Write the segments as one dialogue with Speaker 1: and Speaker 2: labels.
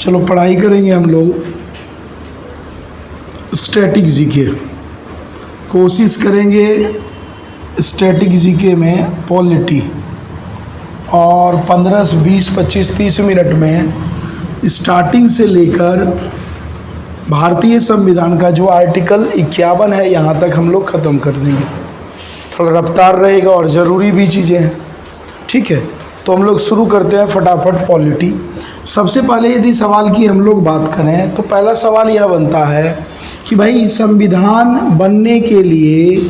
Speaker 1: चलो पढ़ाई करेंगे हम लोग स्टैटिक जीके। कोशिश करेंगे स्टैटिक जीके में पॉलिटी, और 15 से 20 25 30 मिनट में स्टार्टिंग से लेकर भारतीय संविधान का जो आर्टिकल 51 है यहाँ तक हम लोग ख़त्म कर देंगे। थोड़ा रफ्तार रहेगा और ज़रूरी भी चीज़ें हैं, ठीक है। तो हम लोग शुरू करते हैं फटाफट पॉलिटी। सबसे पहले यदि सवाल की हम लोग बात करें तो पहला सवाल यह बनता है कि भाई संविधान बनने के लिए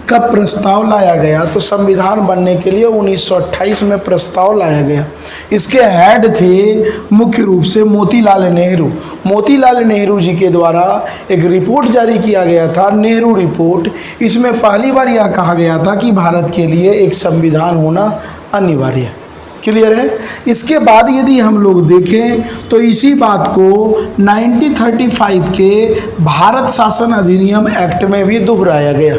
Speaker 1: कब प्रस्ताव लाया गया। तो संविधान बनने के लिए 1928 में प्रस्ताव लाया गया। इसके हेड थे मुख्य रूप से मोतीलाल नेहरू। मोतीलाल नेहरू जी के द्वारा एक रिपोर्ट जारी किया गया था, नेहरू रिपोर्ट। इसमें पहली बार यह कहा गया था कि भारत के लिए एक संविधान होना अनिवार्य है। क्लियर है। इसके बाद यदि हम लोग देखें तो इसी बात को 1935 के भारत शासन अधिनियम एक्ट में भी दोहराया गया।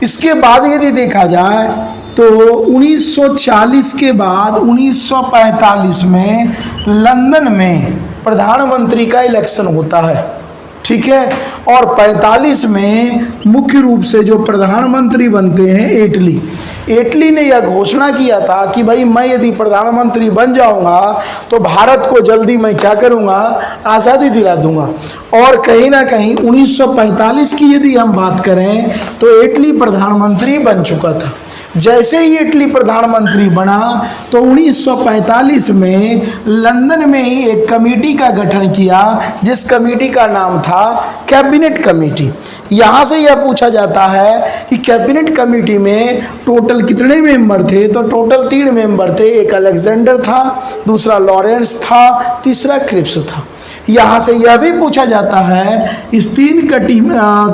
Speaker 1: इसके बाद यदि देखा जाए तो 1940 के बाद 1945 में लंदन में प्रधानमंत्री का इलेक्शन होता है, ठीक है। और 45 में मुख्य रूप से जो प्रधानमंत्री बनते हैं एटली। एटली ने यह घोषणा किया था कि भाई मैं यदि प्रधानमंत्री बन जाऊंगा तो भारत को जल्दी मैं क्या करूंगा, आज़ादी दिला दूंगा। और कहीं ना कहीं 1945 की यदि हम बात करें तो एटली प्रधानमंत्री बन चुका था। जैसे ही इटली प्रधानमंत्री बना तो 1945 में लंदन में ही एक कमेटी का गठन किया, जिस कमेटी का नाम था कैबिनेट कमेटी। यहाँ से यह पूछा जाता है कि कैबिनेट कमेटी में टोटल कितने मेंबर थे। तो टोटल 3 मेंबर थे। एक अलेक्जेंडर था, दूसरा लॉरेंस था, तीसरा क्रिप्स था। यहाँ से यह भी पूछा जाता है इस 3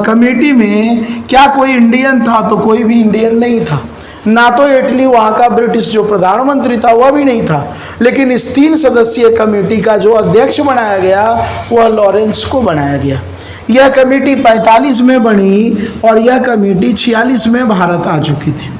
Speaker 1: कमेटी में क्या कोई इंडियन था। तो कोई भी इंडियन नहीं था, ना तो इटली वहाँ का ब्रिटिश जो प्रधानमंत्री था वह भी नहीं था। लेकिन इस 3 सदस्यीय कमेटी का जो अध्यक्ष बनाया गया वह लॉरेंस को बनाया गया। यह कमेटी 45 में बनी और यह कमेटी 46 में भारत आ चुकी थी।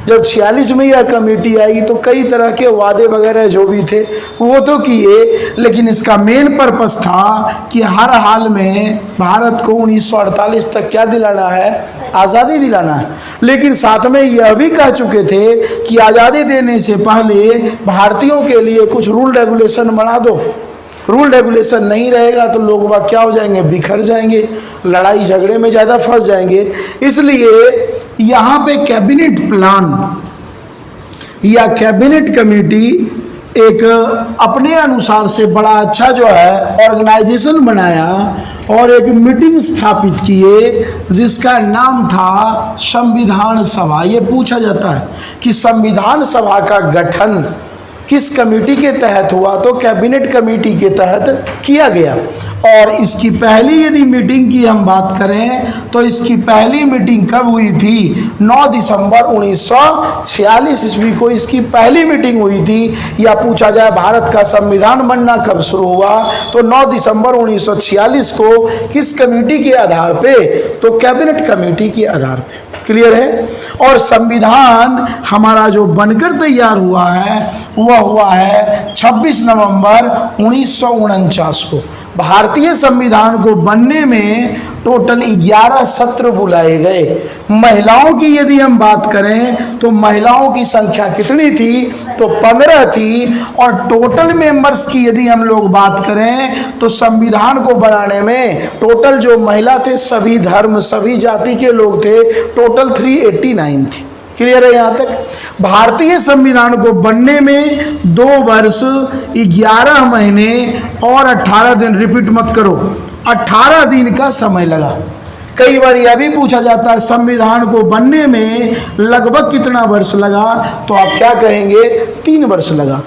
Speaker 1: जब 46 में यह कमेटी आई तो कई तरह के वादे वगैरह जो भी थे वो तो किए, लेकिन इसका मेन पर्पस था कि हर हाल में भारत को 1948 तक क्या दिलाना है, आज़ादी दिलाना है। लेकिन साथ में यह भी कह चुके थे कि आज़ादी देने से पहले भारतीयों के लिए कुछ रूल रेगुलेशन बना दो। रूल रेगुलेशन नहीं रहेगा तो लोग बाग क्या हो जाएंगे, बिखर जाएंगे, लड़ाई झगड़े में ज़्यादा फंस जाएंगे। इसलिए यहाँ पे कैबिनेट प्लान या कैबिनेट कमेटी एक अपने अनुसार से बड़ा अच्छा जो है ऑर्गेनाइजेशन बनाया और एक मीटिंग स्थापित किए जिसका नाम था संविधान सभा। ये पूछा जाता है कि संविधान सभा का गठन किस कमेटी के तहत हुआ। तो कैबिनेट कमेटी के तहत किया गया। और इसकी पहली यदि मीटिंग की हम बात करें तो इसकी पहली मीटिंग कब हुई थी, 9 दिसंबर 1946 ईस्वी को इसकी पहली मीटिंग हुई थी। या पूछा जाए भारत का संविधान बनना कब शुरू हुआ तो 9 दिसंबर 1946 को किस कमेटी के आधार पे, तो कैबिनेट कमेटी के आधार पे। क्लियर है। और संविधान हमारा जो बनकर तैयार हुआ है वह हुआ है 26 नवंबर 1949 को। भारतीय संविधान को बनने में टोटल 11 सत्र बुलाए गए। महिलाओं की यदि हम बात करें तो महिलाओं की संख्या कितनी थी, तो 15 थी। और टोटल मेंबर्स की यदि हम लोग बात करें तो संविधान को बनाने में टोटल जो महिला थे, सभी धर्म सभी जाति के लोग थे, टोटल 389 थी। क्लियर है यहाँ तक। भारतीय संविधान को बनने में 2 वर्ष 11 महीने और 18 दिन, रिपीट मत करो, 18 दिन का समय लगा। कई बार यह भी पूछा जाता है संविधान को बनने में लगभग कितना वर्ष लगा, तो आप क्या कहेंगे, 3 वर्ष लगा।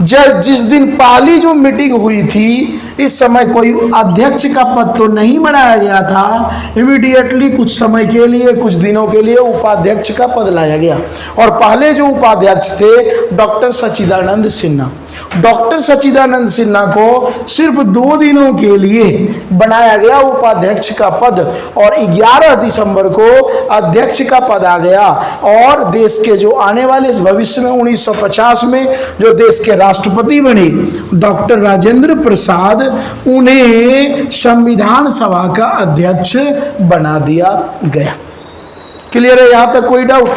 Speaker 1: जिस दिन पहली जो मीटिंग हुई थी इस समय कोई अध्यक्ष का पद तो नहीं बनाया गया था। इमीडिएटली कुछ समय के लिए, कुछ दिनों के लिए उपाध्यक्ष का पद लाया गया। और पहले जो उपाध्यक्ष थे डॉक्टर सच्चिदानंद सिन्हा। डॉक्टर सच्चिदानंद सिन्हा को सिर्फ 2 दिनों के लिए बनाया गया उपाध्यक्ष का पद और 11 दिसंबर को अध्यक्ष का पद आ गया। और देश के जो आने वाले भविष्य में 1950 में जो देश के राष्ट्रपति बने डॉक्टर राजेंद्र प्रसाद, उन्हें संविधान सभा का अध्यक्ष बना दिया गया। क्लियर है, यहां तक कोई डाउट?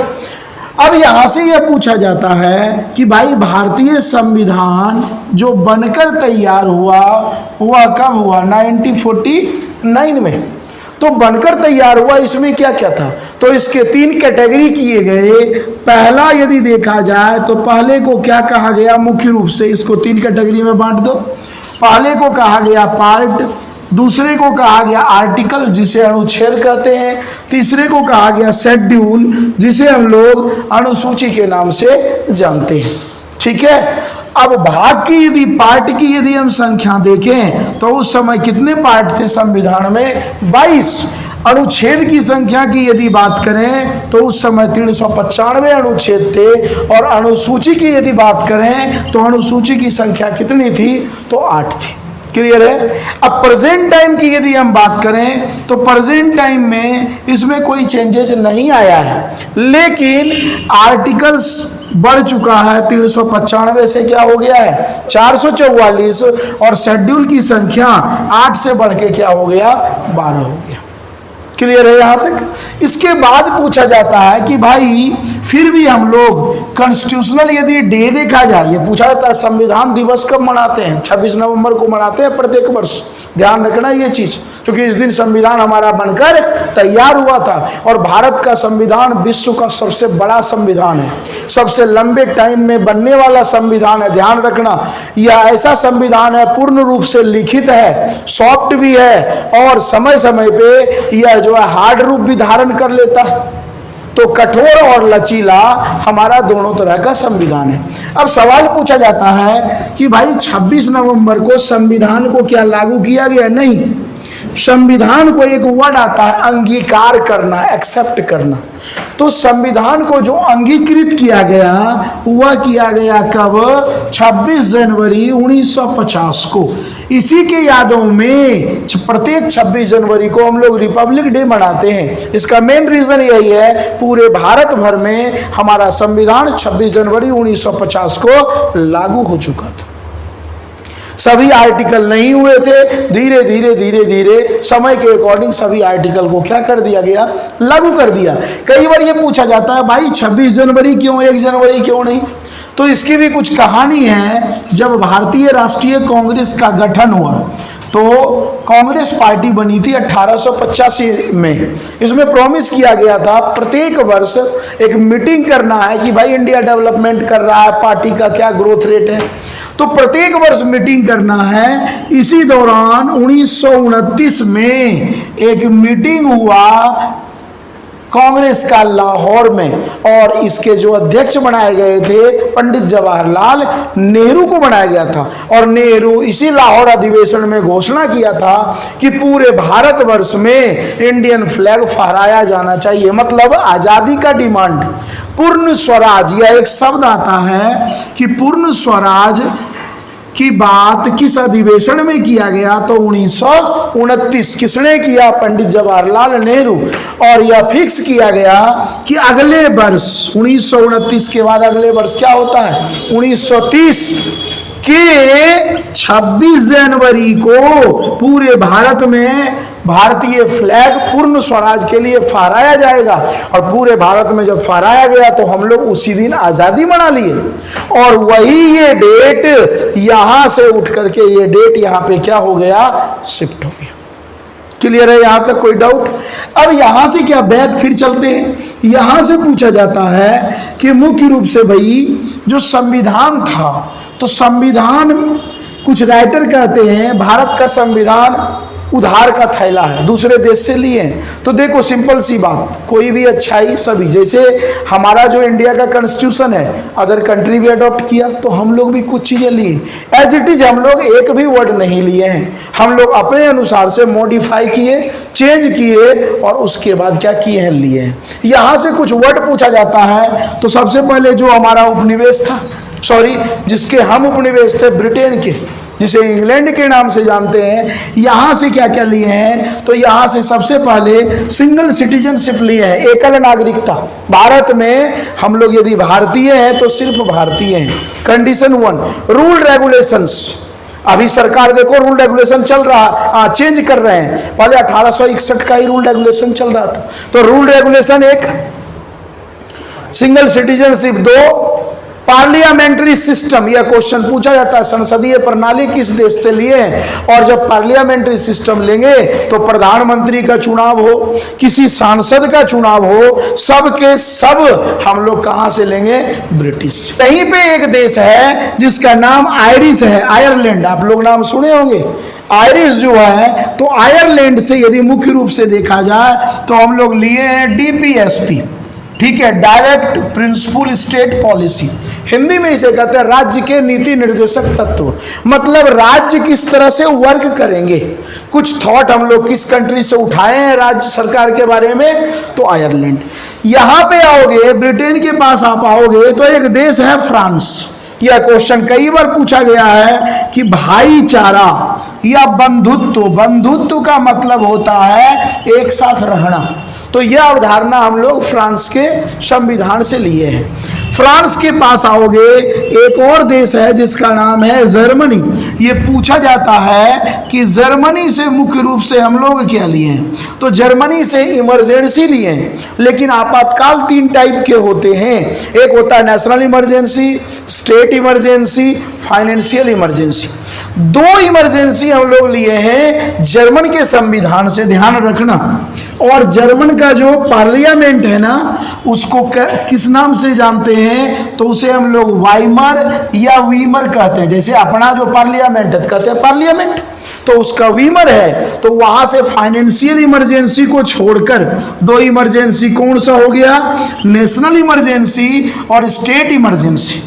Speaker 1: अब यहां से यह पूछा जाता है कि भाई भारतीय संविधान जो बनकर तैयार हुआ कब हुआ? 1949 में। तो बनकर तैयार हुआ, इसमें क्या क्या था? तो इसके 3 कैटेगरी किए गए। पहला यदि देखा जाए तो पहले को क्या कहा गया? मुख्य रूप से इसको 3 कैटेगरी में बांट दो। पहले को कहा गया पार्ट, दूसरे को कहा गया आर्टिकल जिसे अनुच्छेद कहते हैं, तीसरे को कहा गया शेड्यूल जिसे हम लोग अनुसूची के नाम से जानते हैं। ठीक है, अब भाग की यदि पार्ट की यदि हम संख्या देखें तो उस समय कितने पार्ट थे संविधान में? 22। अनुच्छेद की संख्या की यदि बात करें तो उस समय 395 अनुच्छेद थे, और अनुसूची की यदि बात करें तो अनुसूची की संख्या कितनी थी? तो 8 थी। क्लियर है? अब प्रेजेंट टाइम की यदि हम बात करें तो प्रेजेंट टाइम में इसमें कोई चेंजेस नहीं आया है, लेकिन आर्टिकल्स बढ़ चुका है। 395 से क्या हो गया है? 444, और शेड्यूल की संख्या 8 से बढ़ के क्या हो गया? 12 हो गया। क्लियर है यहां तक? इसके बाद पूछा जाता है कि भाई फिर भी हम लोग कॉन्स्टिट्यूशनल यदि डे देखा जाए, ये पूछा जाता है संविधान दिवस कब मनाते हैं? 26 नवंबर को मनाते हैं प्रत्येक वर्ष। ध्यान रखना ये चीज, क्योंकि इस दिन संविधान हमारा बनकर तैयार हुआ था। और भारत का संविधान विश्व का सबसे बड़ा संविधान है, सबसे लंबे टाइम में बनने वाला संविधान है। ध्यान रखना, यह ऐसा संविधान है पूर्ण रूप से लिखित है, सॉफ्ट भी है, और समय समय पे यह जो है हार्ड रूप भी धारण कर लेता है। तो कठोर और लचीला हमारा दोनों तरह का संविधान है। अब सवाल पूछा जाता है कि भाई 26 नवंबर को संविधान को क्या लागू किया गया? नहीं। संविधान को एक वर्ड आता है अंगीकार करना, एक्सेप्ट करना। तो संविधान को जो अंगीकृत किया गया वह किया गया कब? 26 जनवरी 1950 को। इसी के यादों में प्रत्येक 26 जनवरी को हम लोग रिपब्लिक डे मनाते हैं। इसका मेन रीजन यही है, पूरे भारत भर में हमारा संविधान 26 जनवरी 1950 को लागू हो चुका था। सभी आर्टिकल नहीं हुए थे, धीरे धीरे धीरे धीरे समय के अकॉर्डिंग सभी आर्टिकल को क्या कर दिया गया? लागू कर दिया। कई बार ये पूछा जाता है भाई 26 जनवरी क्यों, 1 जनवरी क्यों नहीं? तो इसकी भी कुछ कहानी है। जब भारतीय राष्ट्रीय कांग्रेस का गठन हुआ तो कांग्रेस पार्टी बनी थी 1885 में। इसमें प्रॉमिस किया गया था प्रत्येक वर्ष एक मीटिंग करना है कि भाई इंडिया डेवलपमेंट कर रहा है, पार्टी का क्या ग्रोथ रेट है। तो प्रत्येक वर्ष मीटिंग करना है। इसी दौरान 1929 में एक मीटिंग हुआ कांग्रेस का लाहौर में, और इसके जो अध्यक्ष बनाए गए थे पंडित जवाहरलाल नेहरू को बनाया गया था। और नेहरू इसी लाहौर अधिवेशन में घोषणा किया था कि पूरे भारतवर्ष में इंडियन फ्लैग फहराया जाना चाहिए, मतलब आजादी का डिमांड। पूर्ण स्वराज, यह एक शब्द आता है कि पूर्ण स्वराज की बात किस अधिवेशन में किया गया? तो 1929। किसने किया? पंडित जवाहरलाल नेहरू। और यह फिक्स किया गया कि अगले वर्ष 1929 के बाद अगले वर्ष क्या होता है? 1930 के 26 जनवरी को पूरे भारत में भारतीय फ्लैग पूर्ण स्वराज के लिए फहराया जाएगा। और पूरे भारत में जब फहराया गया तो हम लोग उसी दिन आज़ादी मना लिए। और वही ये डेट यहाँ से उठ करके ये डेट यहाँ पे क्या हो गया? शिफ्ट हो गया। क्लियर है यहाँ तक कोई डाउट? अब यहाँ से क्या बैक फिर चलते हैं। यहाँ से पूछा जाता है कि मुख्य रूप से भाई जो संविधान था, तो संविधान कुछ राइटर कहते हैं भारत का संविधान उधार का थैला है, दूसरे देश से लिए हैं। तो देखो सिंपल सी बात, कोई भी अच्छाई सभी, जैसे हमारा जो इंडिया का कॉन्स्टिट्यूशन है अदर कंट्री भी अडॉप्ट किया, तो हम लोग भी कुछ चीज़ें लिए एज इट इज। हम लोग एक भी वर्ड नहीं लिए हैं, हम लोग अपने अनुसार से मॉडिफाई किए, चेंज किए, और उसके बाद क्या किए हैं? लिए हैं। यहाँ से कुछ वर्ड पूछा जाता है तो सबसे पहले जो हमारा उपनिवेश था, जिसके हम उपनिवेश थे ब्रिटेन के, जिसे इंग्लैंड के नाम से जानते हैं, यहाँ से क्या क्या लिए हैं, तो यहाँ से सबसे पहले सिंगल सिटीजनशिप लिए हैं, एकल नागरिकता। भारत में हम लोग यदि भारतीय हैं तो सिर्फ भारतीय हैं। Condition 1, rule regulations. अभी सरकार देखो रूल रेगुलेशन चल रहा, चेंज कर रहे हैं। पहले 1861 का ही रूल रेगुलेशन चल रहा था। तो rule regulation 1, single citizenship. 2, parliamentary system. यह क्वेश्चन पूछा जाता है, संसदीय प्रणाली किस देश से लिए हैं। और जब पार्लियामेंट्री सिस्टम लेंगे तो प्रधानमंत्री का चुनाव हो, किसी सांसद का चुनाव हो, सब के सब हम लोग कहां से लेंगे, ब्रिटिश। कहीं पे एक देश है जिसका नाम आयरिश है, आयरलैंड। आप लोग नाम सुने होंगे। आयरिश जो है, तो आयरलैंड से यदि मुख्य रूप से देखा जाए तो हम लोग लिए हैं डीपीएसपी, ठीक है, direct principle state policy. Hindi में इसे कहते हैं राज्य के नीति निर्देशक तत्व। मतलब राज्य किस तरह से वर्क करेंगे। कुछ थॉट हम लोग किस कंट्री से उठाए हैं राज्य सरकार के बारे में, तो आयरलैंड। यहां पे आओगे, ब्रिटेन के पास आप आओगे तो एक देश है फ्रांस। यह क्वेश्चन कई बार पूछा गया है कि भाईचारा या बंधुत्व। बंधुत्व का मतलब होता है एक साथ रहना। तो यह अवधारणा हम लोग फ्रांस के संविधान से लिए हैं। फ्रांस के पास आओगे, एक और देश है जिसका नाम है जर्मनी। ये पूछा जाता है कि जर्मनी से मुख्य रूप से हम लोग क्या लिए हैं, तो जर्मनी से इमरजेंसी लिए हैं। लेकिन आपातकाल 3 टाइप के होते हैं। एक होता है national emergency, state emergency, financial emergency. 2 emergency हम लोग लिए हैं जर्मन के संविधान से, ध्यान रखना। और जर्मन का जो पार्लियामेंट है ना, उसको किस नाम से जानते हैं, तो उसे हम लोग वाइमर या वीमर कहते हैं। जैसे अपना जो पार्लियामेंट है कहते हैं पार्लियामेंट, तो उसका वीमर है। तो वहां से फाइनेंशियल इमरजेंसी को छोड़कर 2 इमरजेंसी कौन सा हो गया, नेशनल इमरजेंसी और state emergency.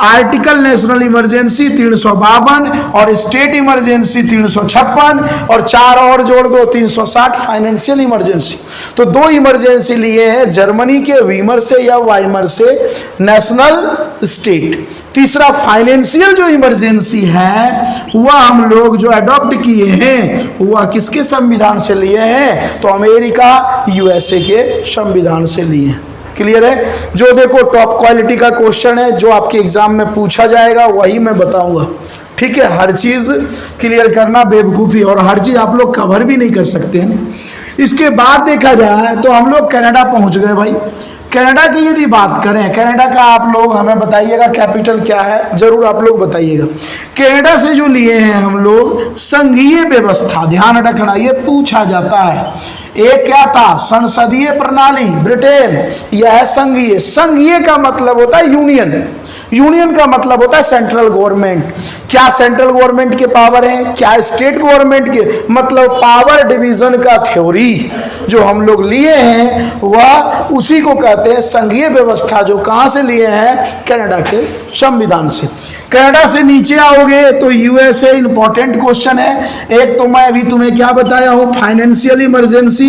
Speaker 1: Article national emergency 352 और स्टेट इमरजेंसी 356 और 4 और जोड़ दो 360 फाइनेंशियल इमरजेंसी। तो 2 इमरजेंसी लिए हैं जर्मनी के वीमर से या वाइमर से, नेशनल, स्टेट। तीसरा फाइनेंशियल जो इमरजेंसी है वह हम लोग जो अडॉप्ट किए हैं वह किसके संविधान से लिए हैं, तो अमेरिका, यूएसए के संविधान से लिए हैं। क्लियर है। जो देखो टॉप क्वालिटी का क्वेश्चन है, जो आपके एग्जाम में पूछा जाएगा वही मैं बताऊंगा, ठीक है। हर चीज क्लियर करना बेवकूफ़ी, और हर चीज आप लोग कवर भी नहीं कर सकते हैं। इसके बाद देखा जाए तो हम लोग कनाडा पहुंच गए भाई। कनाडा की यदि बात करें, कनाडा का आप लोग हमें बताइएगा कैपिटल क्या है, जरूर आप लोग बताइएगा। कनाडा से जो लिए हैं हम लोग संघीय व्यवस्था, ध्यान रखना ये पूछा जाता है। एक क्या था, संसदीय प्रणाली, ब्रिटेन, यह है संघीय। संघीय का मतलब होता है यूनियन, यूनियन का मतलब होता है सेंट्रल गवर्नमेंट। क्या सेंट्रल गवर्नमेंट के पावर है, क्या स्टेट गवर्नमेंट के, मतलब पावर डिवीजन का थ्योरी जो हम लोग लिए हैं वह उसी को कहते हैं संघीय व्यवस्था, जो कहां से लिए हैं, कनाडा के संविधान से। कनाडा से नीचे आओगे तो यूएसए, इंपॉर्टेंट क्वेश्चन है। एक तो मैं अभी तुम्हें क्या बताया हूं, फाइनेंशियल इमरजेंसी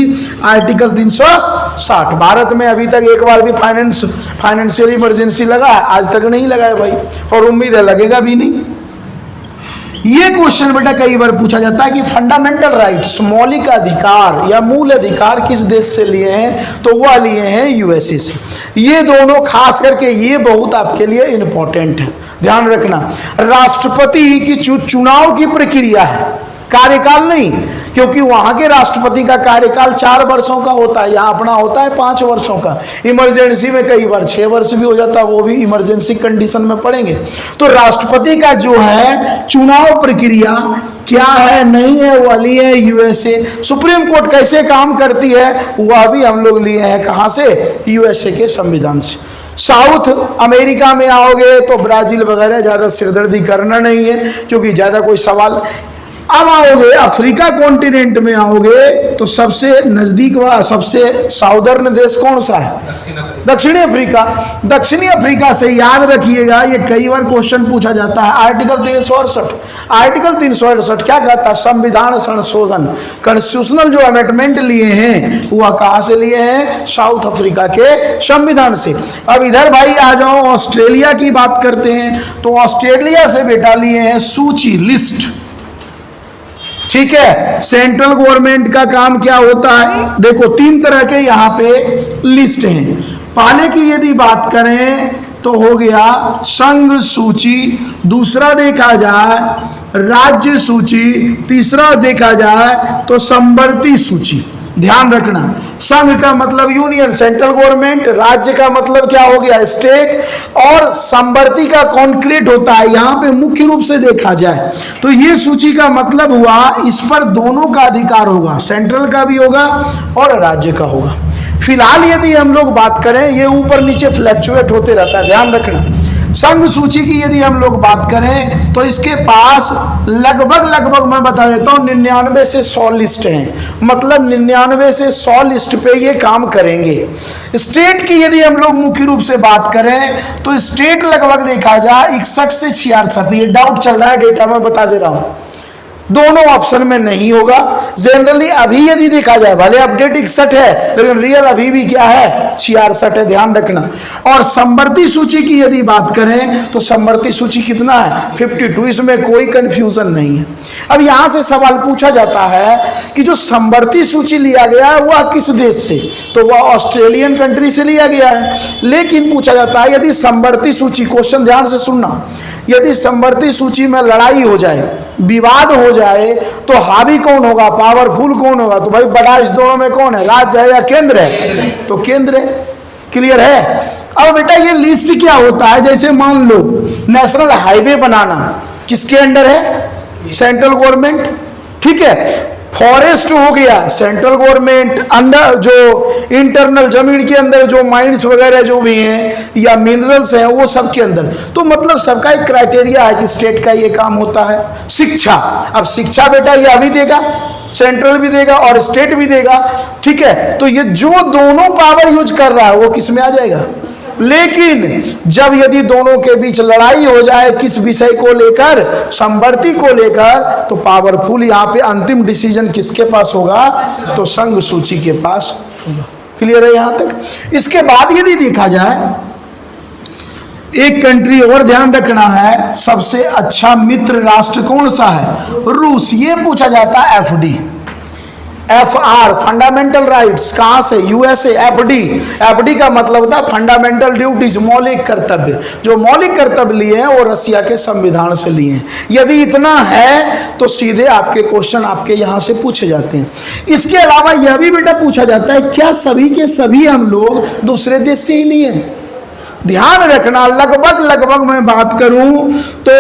Speaker 1: आर्टिकल 360। भारत में अभी तक एक बार भी फाइनेंशियल इमरजेंसी लगा है, आज तक नहीं लगा है भाई, और उम्मीद है लगेगा भी नहीं। ये क्वेश्चन बेटा कई बार पूछा जाता है कि फंडामेंटल राइट्स, मौलिक अधिकार या मूल अधिकार किस देश से लिए हैं, तो वह लिए हैं यूएसए से। ये दोनों खास करके ये बहुत आपके लिए इंपॉर्टेंट है, ध्यान रखना। राष्ट्रपति की चुनाव की प्रक्रिया है, कार्यकाल नहीं, क्योंकि वहां के राष्ट्रपति का कार्यकाल 4 वर्षों का होता है, यहाँ अपना होता है 5 वर्षों का। इमरजेंसी में कई बार 6 वर्ष भी हो जाता है, वो भी इमरजेंसी कंडीशन में पड़ेंगे। तो राष्ट्रपति का जो है चुनाव प्रक्रिया क्या है, नहीं है, वह लिए है यूएसए। सुप्रीम कोर्ट कैसे काम करती है वह भी हम लोग लिए हैं कहां से, यूएसए के संविधान से। साउथ अमेरिका में आओगे तो ब्राजील वगैरह, ज़्यादा सिरदर्दी करना नहीं है क्योंकि ज़्यादा कोई सवाल। अब आओगे अफ्रीका कॉन्टिनेंट में आओगे तो सबसे नजदीक व सबसे साउदर्न देश कौन सा है? दक्षिणी अफ्रीका। दक्षिणी अफ्रीका से याद रखिएगा, ये कई बार क्वेश्चन पूछा जाता है। आर्टिकल 368, आर्टिकल 368 क्या कहता है? संविधान संशोधन, कॉन्स्टिट्यूशनल जो अमेंडमेंट लिए हैं वह कहाँ से लिए हैं? साउथ अफ्रीका के संविधान से। अब इधर भाई आ जाओ, ऑस्ट्रेलिया की बात करते हैं तो ऑस्ट्रेलिया से बेटा लिए हैं सूची, लिस्ट। ठीक है, सेंट्रल गवर्नमेंट का काम क्या होता है? देखो 3 तरह के यहाँ पे लिस्ट हैं। पहले की यदि बात करें तो हो गया संघ सूची, दूसरा देखा जाए राज्य सूची, तीसरा देखा जाए तो संवर्ती सूची। ध्यान रखना, संघ का मतलब यूनियन, सेंट्रल गवर्नमेंट, राज्य का मतलब क्या हो गया? स्टेट, और संवर्ती का कॉन्क्रीट होता है। यहां पे मुख्य रूप से देखा जाए तो ये सूची का मतलब हुआ इस पर दोनों का अधिकार होगा, सेंट्रल का भी होगा और राज्य का होगा। फिलहाल यदि हम लोग बात करें, ये ऊपर नीचे फ्लैक्चुएट होते रहता है, ध्यान रखना। संघ सूची की यदि हम लोग बात करें तो इसके पास लगभग मैं बता देता हूं 99 से 100 लिस्ट हैं, मतलब 99 से 100 लिस्ट पे ये काम करेंगे। स्टेट की यदि हम लोग मुख्य रूप से बात करें तो स्टेट लगभग देखा जाए 61 से 66, ये डाउट चल रहा है, डेटा मैं बता दे रहा हूं, दोनों ऑप्शन में नहीं होगा। जनरली अभी यदि देखा जाए, भले अपडेट 61 है लेकिन रियल अभी भी क्या है? 66 है, ध्यान रखना। और संवर्ती सूची की यदि बात करें तो संवर्ती सूची कितना है? 52, इसमें कोई कंफ्यूजन नहीं है। अब यहां से सवाल पूछा जाता है कि जो संवर्ती सूची लिया गया है वह किस देश से? तो वह ऑस्ट्रेलियन कंट्री से लिया गया है। लेकिन पूछा जाता है यदि संवर्ती सूची, क्वेश्चन ध्यान से सुनना, यदि संवर्ती सूची में लड़ाई हो जाए, विवाद हो जाए तो हावी कौन होगा? पावरफुल कौन होगा? तो भाई बड़ा इस दोनों में कौन है? राज्य है या केंद्र है? तो केंद्र है। क्लियर है? अब बेटा ये लिस्ट क्या होता है? जैसे मान लो नेशनल हाईवे बनाना किसके अंडर है? Central government. ठीक है, फॉरेस्ट हो गया सेंट्रल गवर्नमेंट, अंडर जो इंटरनल जमीन के अंदर जो माइंस वगैरह जो भी हैं या मिनरल्स हैं वो सब के अंदर। तो मतलब सबका एक क्राइटेरिया है कि स्टेट का ये काम होता है। शिक्षा, अब शिक्षा बेटा ये अभी देगा, सेंट्रल भी देगा और स्टेट भी देगा। ठीक है, तो ये जो दोनों पावर यूज कर रहा है वो किस में आ जाएगा? लेकिन जब यदि दोनों के बीच लड़ाई हो जाए किस विषय को लेकर? संवर्ती को लेकर, तो पावरफुल यहाँ पे अंतिम डिसीजन किसके पास होगा? तो संघ सूची के पास होगा। क्लियर है यहाँ तक? इसके बाद यदि देखा जाए एक कंट्री और ध्यान रखना है, सबसे अच्छा मित्र राष्ट्र कौन सा है? रूस। ये पूछा जाता है एफडी, FR फंडामेंटल राइट्स, कहां से? यूएसए। एफडी का मतलब होता है फंडामेंटल ड्यूटीज, मौलिक कर्तव्य। जो मौलिक कर्तव्य लिए हैं वो रसिया के संविधान से लिए हैं। यदि इतना है तो सीधे आपके क्वेश्चन आपके यहां से पूछे जाते हैं। इसके अलावा यह भी बेटा पूछा जाता है क्या सभी के सभी हम लोग दूसरे देश से ही लिए हैं? ध्यान रखना, लगभग मैं बात करूं तो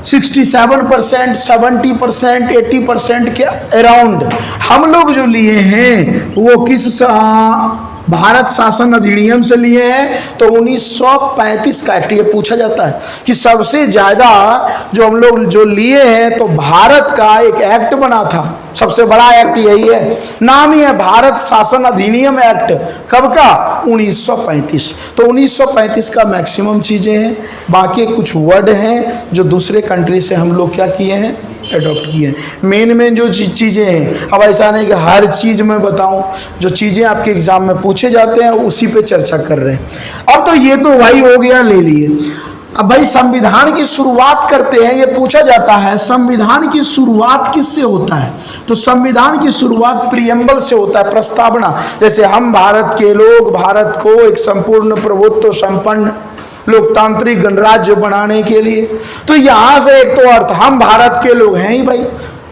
Speaker 1: 67%, 70%, 80% के अराउंड हम लोग जो लिए हैं वो किस भारत शासन अधिनियम से लिए हैं। तो 1935 का एक्ट ये पूछा जाता है कि सबसे ज्यादा जो हम लोग जो लिए हैं, तो भारत का एक एक्ट बना था, सबसे बड़ा एक्ट यही है, नाम ही है भारत शासन अधिनियम एक्ट। कब का? 1935। तो 1935 का मैक्सिमम चीजें हैं, बाकी कुछ वर्ड हैं जो दूसरे कंट्री से हम लोग क्या किए हैं? अडॉप्ट किए हैं। मेन जो चीज़ें हैं, अब ऐसा नहीं कि हर चीज़ मैं बताऊं, जो चीज़ें आपके एग्जाम में पूछे जाते हैं उसी पे चर्चा कर रहे हैं। अब तो ये तो भाई हो गया, ले लिए। अब भाई संविधान की शुरुआत करते हैं, ये पूछा जाता है संविधान की शुरुआत किससे होता है? तो संविधान की शुरुआत प्रियम्बल से होता है, प्रस्तावना। जैसे हम भारत के लोग भारत को एक संपूर्ण प्रभुत्व संपन्न लोकतांत्रिक गणराज्य बनाने के लिए, तो यहां से एक तो अर्थ हम भारत के लोग हैं ही भाई,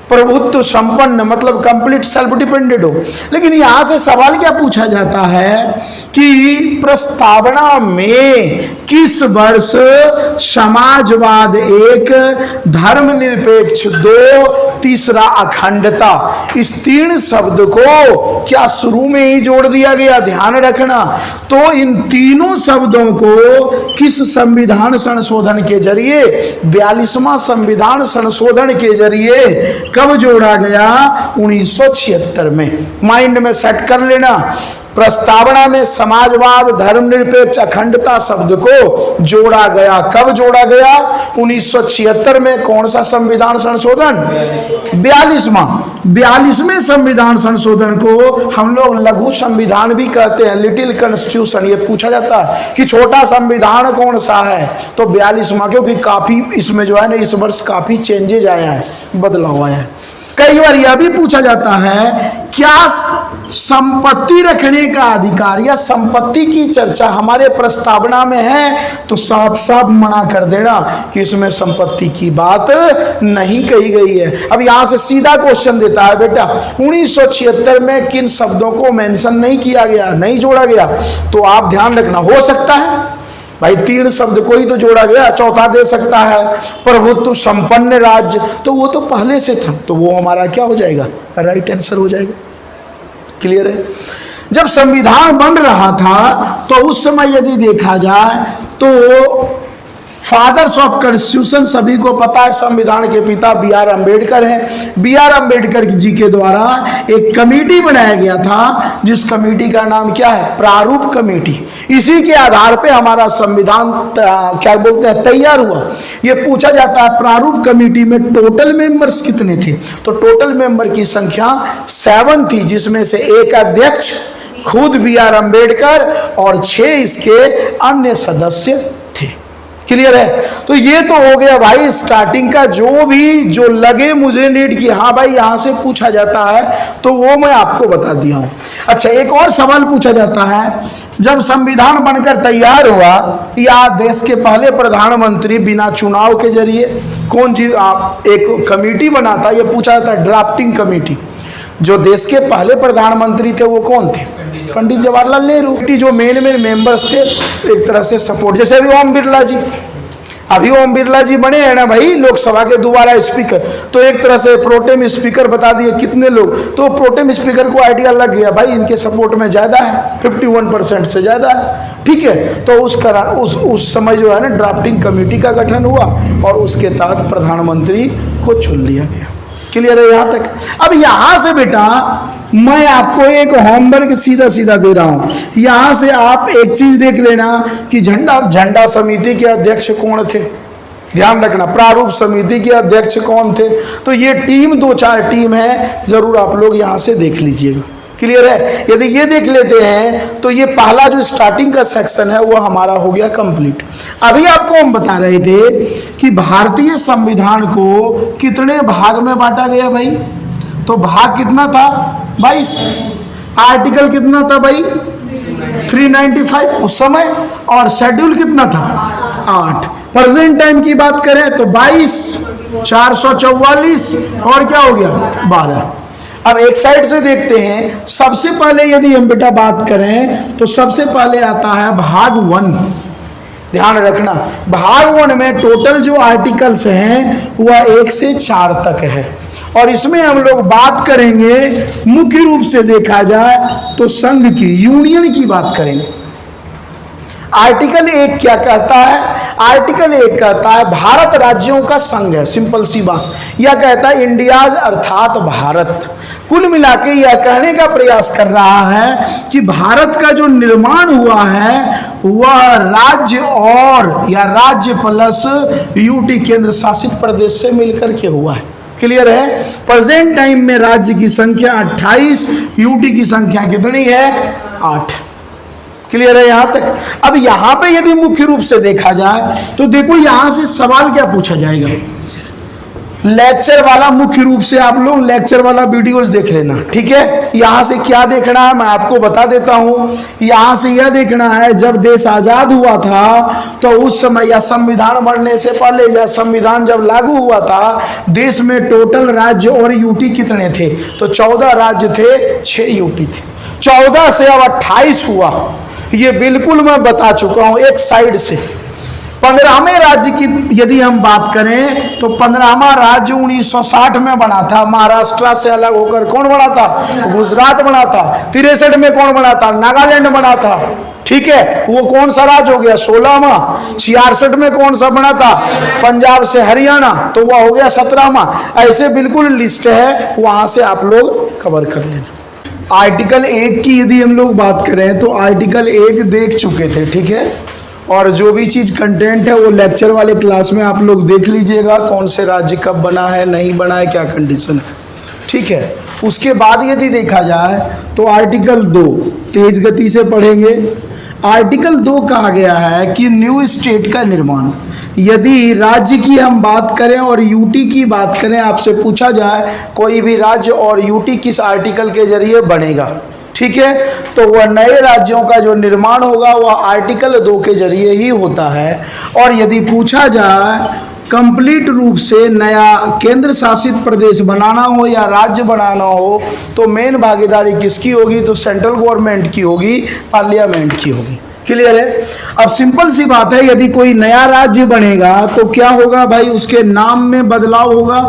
Speaker 1: प्रभुत्व संपन्न मतलब कंप्लीट सेल्फ डिपेंडेंट हो। लेकिन यहां से सवाल क्या पूछा जाता है कि प्रस्तावना में किस वर्ष समाजवाद एक, धर्मनिरपेक्ष दो, तीसरा अखंडता। इस तीन शब्द को क्या शुरू में ही जोड़ दिया गया, ध्यान रखना। तो इन तीनों शब्दों को किस संविधान संशोधन के जरिए, 42वां संविधान संशोधन के जरिए कब जोड़ा गया? 1976 में। माइंड में सेट कर लेना। प्रस्तावना में समाजवाद, धर्मनिरपेक्ष, अखंडता शब्द को जोड़ा गया। कब जोड़ा गया? 1976 में। कौन सा संविधान संशोधन? 42वें संविधान संशोधन को हम लोग लघु संविधान भी कहते हैं, लिटिल कॉन्स्टिट्यूशन। ये पूछा जाता है कि छोटा संविधान कौन सा है, तो 42वां, क्योंकि काफी इसमें जो है ना इस वर्ष काफी चेंजेज आया है, बदलाव आया है। कई बार यह भी पूछा जाता है क्या संपत्ति रखने का अधिकार या संपत्ति की चर्चा हमारे प्रस्तावना में है? तो साफ साफ मना कर देना कि इसमें संपत्ति की बात नहीं कही गई है। अब यहां से सीधा क्वेश्चन देता है, बेटा 1976 में किन शब्दों को मेंशन नहीं किया गया, नहीं जोड़ा गया? तो आप ध्यान रखना, हो सकता है भाई 3 शब्द को ही तो जोड़ा गया, चौथा दे सकता है प्रभुत्व संपन्न राज्य, तो वो तो पहले से था, तो वो हमारा क्या हो जाएगा? राइट आंसर हो जाएगा। क्लियर है? जब संविधान बन रहा था तो उस समय यदि देखा जाए तो फादर्स ऑफ कॉन्स्टिट्यूशन सभी को पता है, संविधान के पिता बी आर अम्बेडकर हैं। बी आर अम्बेडकर जी के द्वारा एक कमेटी बनाया गया था, जिस कमेटी का नाम क्या है? प्रारूप कमेटी। इसी के आधार पे हमारा संविधान क्या बोलते हैं तैयार हुआ। ये पूछा जाता है प्रारूप कमेटी में टोटल मेंबर्स कितने थे? तो टोटल मेंबर की संख्या 7 थी, जिसमें से एक अध्यक्ष खुद बी आर अम्बेडकर और 6 इसके अन्य सदस्य थे। क्लियर है? तो ये तो हो गया भाई स्टार्टिंग का, जो लगे मुझे नीड की हाँ भाई यहां से पूछा जाता है तो वो मैं आपको बता दिया हूं। अच्छा, एक और सवाल पूछा जाता है, जब संविधान बनकर तैयार हुआ या देश के पहले प्रधानमंत्री बिना चुनाव के जरिए कौन चीज आप एक कमेटी बनाता, ये पूछा जाता है ड्राफ्टिंग कमेटी। जो देश के पहले प्रधानमंत्री थे वो कौन थे? पंडित जवाहरलाल नेहरू। जो मेन मेंबर्स थे एक तरह से सपोर्ट, जैसे अभी ओम बिरला जी, अभी ओम बिरला जी बने हैं ना भाई लोकसभा के दोबारा स्पीकर, तो एक तरह से प्रोटेम स्पीकर बता दिए कितने लोग, तो प्रोटेम स्पीकर को आइडिया लग गया भाई इनके सपोर्ट में ज़्यादा है, 51% से ज़्यादा है। ठीक है, तो उस समय जो है ना ड्राफ्टिंग कमेटी का गठन हुआ और उसके तहत प्रधानमंत्री को चुन लिया गया। क्लियर है यहाँ तक? अब यहाँ से बेटा मैं आपको एक होमवर्क सीधा सीधा दे रहा हूँ। यहाँ से आप एक चीज देख लेना कि झंडा समिति के अध्यक्ष कौन थे। ध्यान रखना, प्रारूप समिति के अध्यक्ष कौन थे। तो ये टीम 2-4 टीम है, जरूर आप लोग यहाँ से देख लीजिएगा। क्लियर है? यदि ये देख लेते हैं तो ये पहला जो स्टार्टिंग का सेक्शन है वो हमारा हो गया कंप्लीट। अभी आपको हम बता रहे थे कि भारतीय संविधान को कितने भाग में बांटा गया भाई? तो भाग कितना था? 22। आर्टिकल कितना था भाई? 395 उस समय, और शेड्यूल कितना था? 8। प्रेजेंट टाइम की बात करें तो 22, 444 और क्या हो गया? 12। अब एक साइड से देखते हैं, सबसे पहले यदि हम बेटा बात करें तो सबसे पहले आता है भाग 1। ध्यान रखना, भाग 1 में टोटल जो आर्टिकल्स हैं वह 1 से 4 तक है, और इसमें हम लोग बात करेंगे मुख्य रूप से देखा जाए तो संघ की, यूनियन की बात करेंगे। आर्टिकल 1 क्या कहता है? आर्टिकल 1 कहता है भारत राज्यों का संघ है, सिंपल सी बात। यह कहता है इंडियाज अर्थात भारत। कुल मिला के यह कहने का प्रयास कर रहा है कि भारत का जो निर्माण हुआ है वह राज्य और या राज्य प्लस यूटी केंद्र शासित प्रदेश से मिलकर के हुआ है। क्लियर है? प्रेजेंट टाइम में राज्य की संख्या 28, यूटी की संख्या कितनी है? 8। क्लियर है यहाँ तक? अब यहाँ पे यदि मुख्य रूप से देखा जाए तो देखो यहाँ से सवाल क्या पूछा जाएगा। लेक्चर वाला मुख्य रूप से आप लोग लेक्चर वाला वीडियोस देख लेना, ठीक है? यहाँ से क्या देखना है मैं आपको बता देता हूँ। यहाँ से यह देखना है जब देश आजाद हुआ था तो उस समय या संविधान बनने से पहले या संविधान जब लागू हुआ था देश में टोटल राज्य और यूटी कितने थे? तो 14 राज्य थे, 6 यूटी थे। 14 से अब 28 हुआ, ये बिल्कुल मैं बता चुका हूँ एक साइड से। 15वें राज्य की यदि हम बात करें तो 15वां राज्य 1960 में बना था। महाराष्ट्र से अलग होकर कौन बना था? गुजरात बना था। 63 में कौन बना था? नागालैंड बना था। ठीक है, वो कौन सा राज्य हो गया? 16वां। 66 में कौन सा बना था? पंजाब से हरियाणा, तो वह हो गया 17वां। ऐसे बिल्कुल लिस्ट है, वहां से आप लोग कवर कर लेना। आर्टिकल 1 की यदि हम लोग बात करें तो आर्टिकल 1 देख चुके थे, ठीक है, और जो भी चीज़ कंटेंट है वो लेक्चर वाले क्लास में आप लोग देख लीजिएगा, कौन से राज्य कब बना है, नहीं बना है, क्या कंडीशन है, ठीक है। उसके बाद यदि देखा जाए तो आर्टिकल 2 तेज गति से पढ़ेंगे। आर्टिकल 2 कहा गया है कि न्यू स्टेट का निर्माण, यदि राज्य की हम बात करें और यूटी की बात करें, आपसे पूछा जाए कोई भी राज्य और यूटी किस आर्टिकल के जरिए बनेगा, ठीक है, तो वह नए राज्यों का जो निर्माण होगा वह आर्टिकल 2 के जरिए ही होता है। और यदि पूछा जाए कंप्लीट रूप से नया केंद्र शासित प्रदेश बनाना हो या राज्य बनाना हो तो मेन भागीदारी किसकी होगी? तो सेंट्रल गवर्नमेंट की होगी, पार्लियामेंट की होगी। क्लियर है? अब सिंपल सी बात है, यदि कोई नया राज्य बनेगा तो क्या होगा भाई? उसके नाम में बदलाव होगा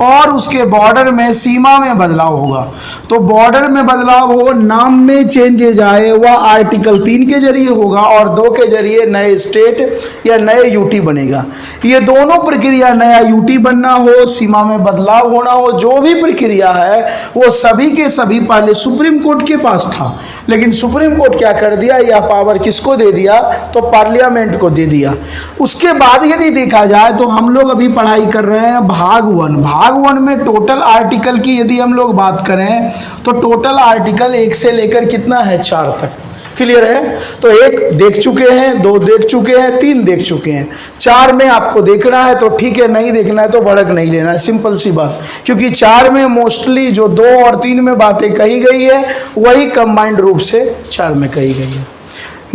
Speaker 1: और उसके बॉर्डर में, सीमा में बदलाव होगा। तो बॉर्डर में बदलाव हो, नाम में चेंजेज आए, वह आर्टिकल 3 के जरिए होगा और 2 के जरिए नए स्टेट या नए यूटी बनेगा। ये दोनों प्रक्रिया, नया यूटी बनना हो, सीमा में बदलाव होना हो, जो भी प्रक्रिया है वो सभी के सभी पहले सुप्रीम कोर्ट के पास था, लेकिन सुप्रीम कोर्ट क्या कर दिया? यह पावर किसको दे दिया? तो पार्लियामेंट को दे दिया। उसके बाद यदि देखा जाए तो हम लोग अभी पढ़ाई कर रहे हैं भाग 1। भाग 1 में टोटल आर्टिकल की यदि हम लोग बात करें तो टोटल आर्टिकल 1 से लेकर कितना है? 4 तक। क्लियर है? तो 1 देख चुके हैं, 2 देख चुके हैं, 3 देख चुके हैं, 4 में आपको देखना है तो ठीक है, नहीं देखना है तो भड़क नहीं लेना है, सिंपल सी बात। क्योंकि 4 में मोस्टली जो 2 और 3 में बातें कही गई है वही कंबाइंड रूप से 4 में कही गई है।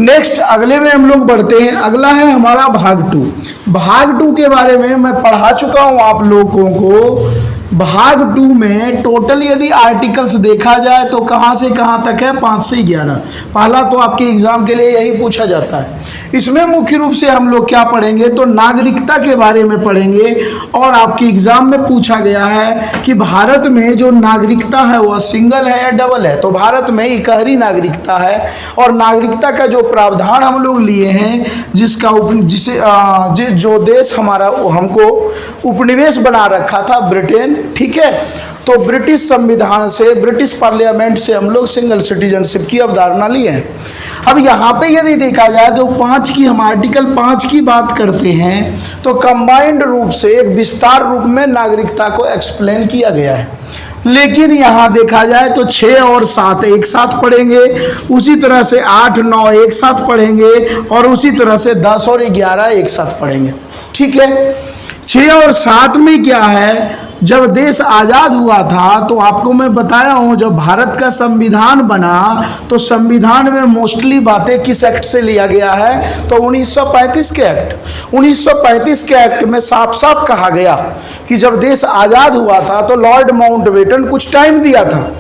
Speaker 1: नेक्स्ट अगले में हम लोग बढ़ते हैं। अगला है हमारा भाग 2। भाग 2 के बारे में मैं पढ़ा चुका हूं आप लोगों को। भाग 2 में टोटल यदि आर्टिकल्स देखा जाए तो कहां से कहां तक है? 5 से 11। पहला तो आपके एग्जाम के लिए यही पूछा जाता है। इसमें मुख्य रूप से हम लोग क्या पढ़ेंगे? तो नागरिकता के बारे में पढ़ेंगे। और आपके एग्जाम में पूछा गया है कि भारत में जो नागरिकता है वह सिंगल है या डबल है? तो भारत में इकहरी नागरिकता है। और नागरिकता का जो प्रावधान हम लोग लिए हैं, जो देश हमारा हमको उपनिवेश बना रखा था, ब्रिटेन, ठीक है, तो ब्रिटिश संविधान से, ब्रिटिश पार्लियामेंट से हम लोग सिंगल सिटीजनशिप की अवधारणा लिए हैं। अब यहाँ पे यदि देखा जाए तो 5 की, हम आर्टिकल 5 की बात करते हैं तो कंबाइंड रूप से एक विस्तार रूप में नागरिकता को एक्सप्लेन किया गया है। लेकिन यहाँ देखा जाए तो 6 और 7 एक साथ पढ़ेंगे, उसी तरह से 8, 9 एक साथ पढ़ेंगे और उसी तरह से 10 और 11 एक साथ पढ़ेंगे, ठीक है। 6 और 7 में क्या है? जब देश आज़ाद हुआ था तो आपको मैं बताया हूँ, जब भारत का संविधान बना तो संविधान में मोस्टली बातें किस एक्ट से लिया गया है? तो 1935 के एक्ट। 1935 के एक्ट में साफ साफ कहा गया कि जब देश आज़ाद हुआ था तो लॉर्ड माउंटबेटन कुछ टाइम दिया था